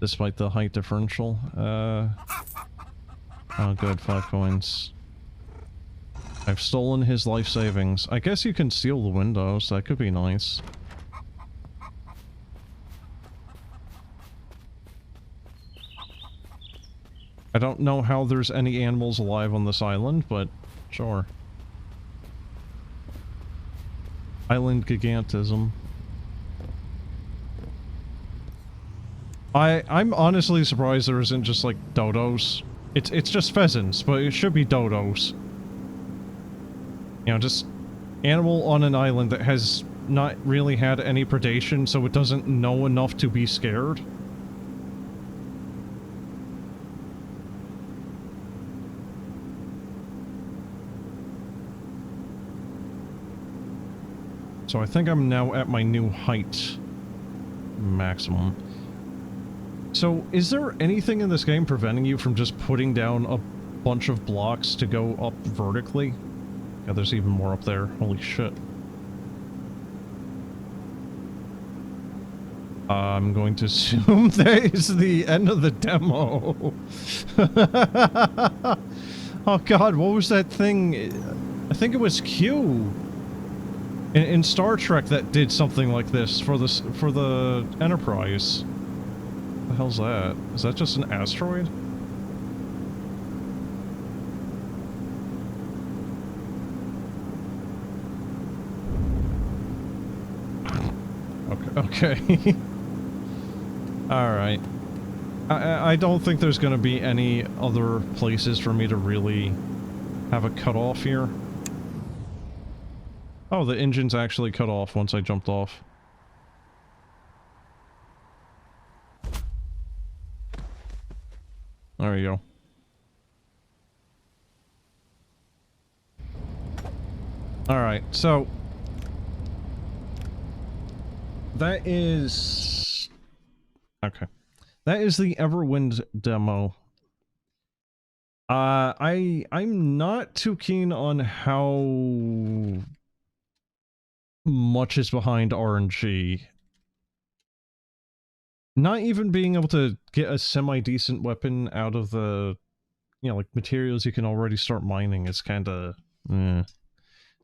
Despite the height differential. Oh good, 5 coins. I've stolen his life savings. I guess you can steal the windows, that could be nice. I don't know how there's any animals alive on this island, but sure. Island gigantism. I'm honestly surprised there isn't just like dodos. It's just pheasants, but it should be dodos. You know, just animal on an island that has not really had any predation, so it doesn't know enough to be scared. So I think I'm now at my new height maximum. So is there anything in this game preventing you from just putting down a bunch of blocks to go up vertically? Yeah, there's even more up there. Holy shit. I'm going to assume that is the end of the demo. Oh god, what was that thing? I think it was Q in Star Trek that did something like this for the Enterprise. What the hell's that? Is that just an asteroid? Okay. Alright. I don't think there's gonna be any other places for me to really have a cutoff here. Oh, the engine's actually cut off once I jumped off. There you go. Alright, so... that is... okay. That is the Everwind demo. I'm not too keen on how much is behind RNG. Not even being able to get a semi-decent weapon out of the, you know, like, materials you can already start mining is kinda...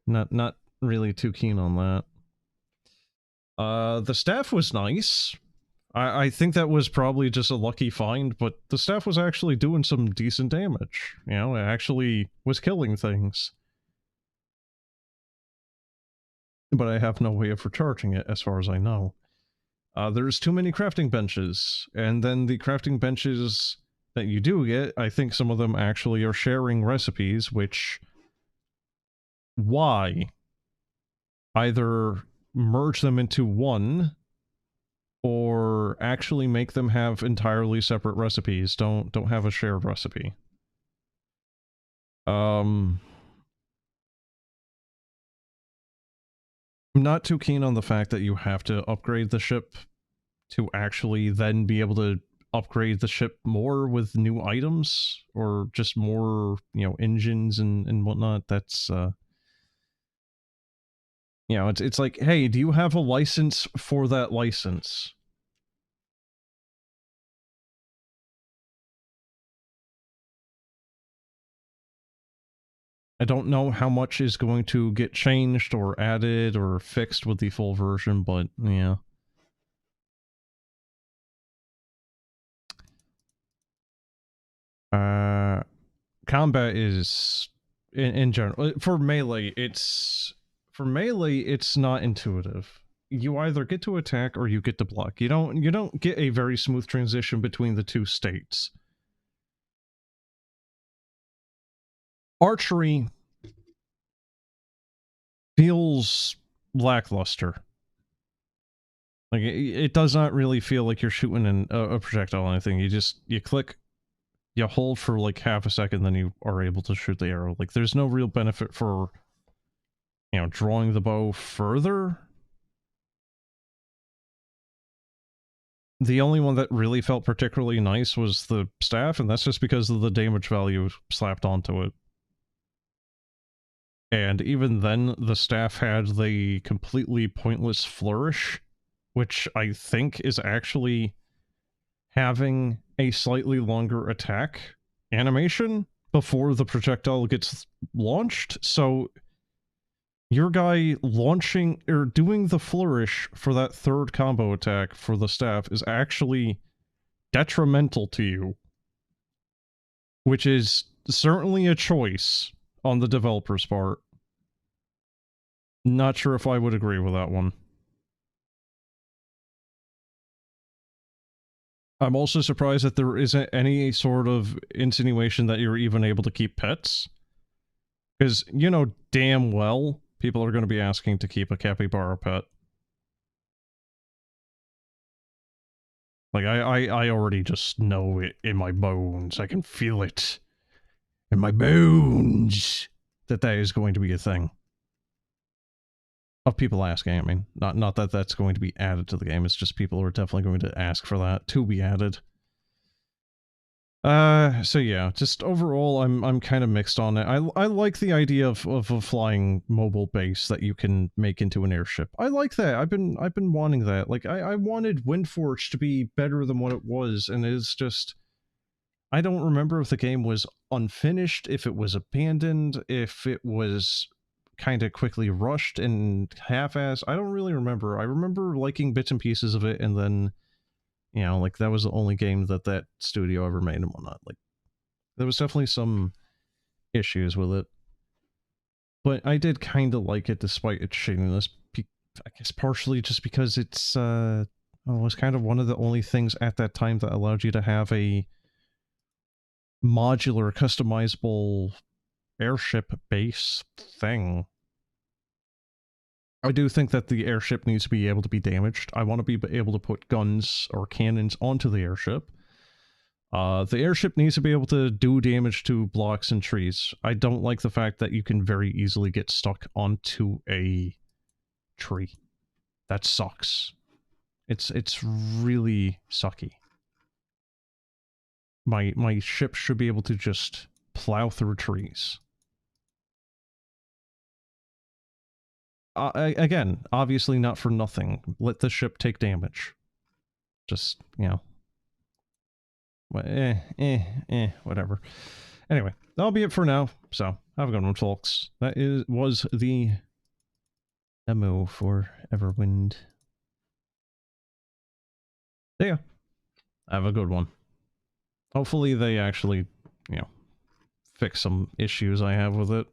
Not really too keen on that. The staff was nice. I think that was probably just a lucky find, but the staff was actually doing some decent damage. You know, it actually was killing things. But I have no way of recharging it, as far as I know. There's too many crafting benches, and then the crafting benches that you do get, I think some of them actually are sharing recipes, which... why? Either merge them into one, or actually make them have entirely separate recipes. Don't have a shared recipe. I'm not too keen on the fact that you have to upgrade the ship to actually then be able to upgrade the ship more with new items, or just more, you know, engines and whatnot. That's, you know, it's like, hey, do you have a license for that license? I don't know how much is going to get changed or added or fixed with the full version, but yeah. Combat is in general for melee. It's not intuitive. You either get to attack or you get to block. You don't get a very smooth transition between the two states. Archery feels lackluster. Like it does not really feel like you're shooting a projectile or anything. You click, you hold for like half a second, then you are able to shoot the arrow. Like there's no real benefit for, you know, drawing the bow further. The only one that really felt particularly nice was the staff, and that's just because of the damage value slapped onto it. And even then, the staff had the completely pointless flourish, which I think is actually having a slightly longer attack animation before the projectile gets launched. So your guy launching or doing the flourish for that third combo attack for the staff is actually detrimental to you, which is certainly a choice on the developer's part. Not sure if I would agree with that one. I'm also surprised that there isn't any sort of insinuation that you're even able to keep pets. Because you know damn well people are going to be asking to keep a capybara pet. Like, I already just know it in my bones. I can feel it in my bones that is going to be a thing. Of people asking, I mean. Not that that's going to be added to the game, it's just people are definitely going to ask for that to be added. So yeah, just overall, I'm kind of mixed on it. I like the idea of a flying mobile base that you can make into an airship. I like that. I've been wanting that. Like, I wanted Windforged to be better than what it was, and it's just... I don't remember if the game was unfinished, if it was abandoned, if it was kind of quickly rushed and half-assed. I don't really remember. I remember liking bits and pieces of it, and then, you know, like, that was the only game that that studio ever made and whatnot. Like, there was definitely some issues with it. But I did kind of like it despite its shadiness. I guess partially just because it was kind of one of the only things at that time that allowed you to have a modular, customizable airship base thing. I do think that the airship needs to be able to be damaged. I want to be able to put guns or cannons onto the airship. The airship needs to be able to do damage to blocks and trees. I don't like the fact that you can very easily get stuck onto a tree. That sucks. It's really sucky. My ship should be able to just plow through trees. Again, obviously not for nothing. Let the ship take damage. Just, you know. Whatever. Anyway, that'll be it for now. So, have a good one, folks. That was the demo for Everwind. Yeah. Have a good one. Hopefully they actually, you know, fix some issues I have with it.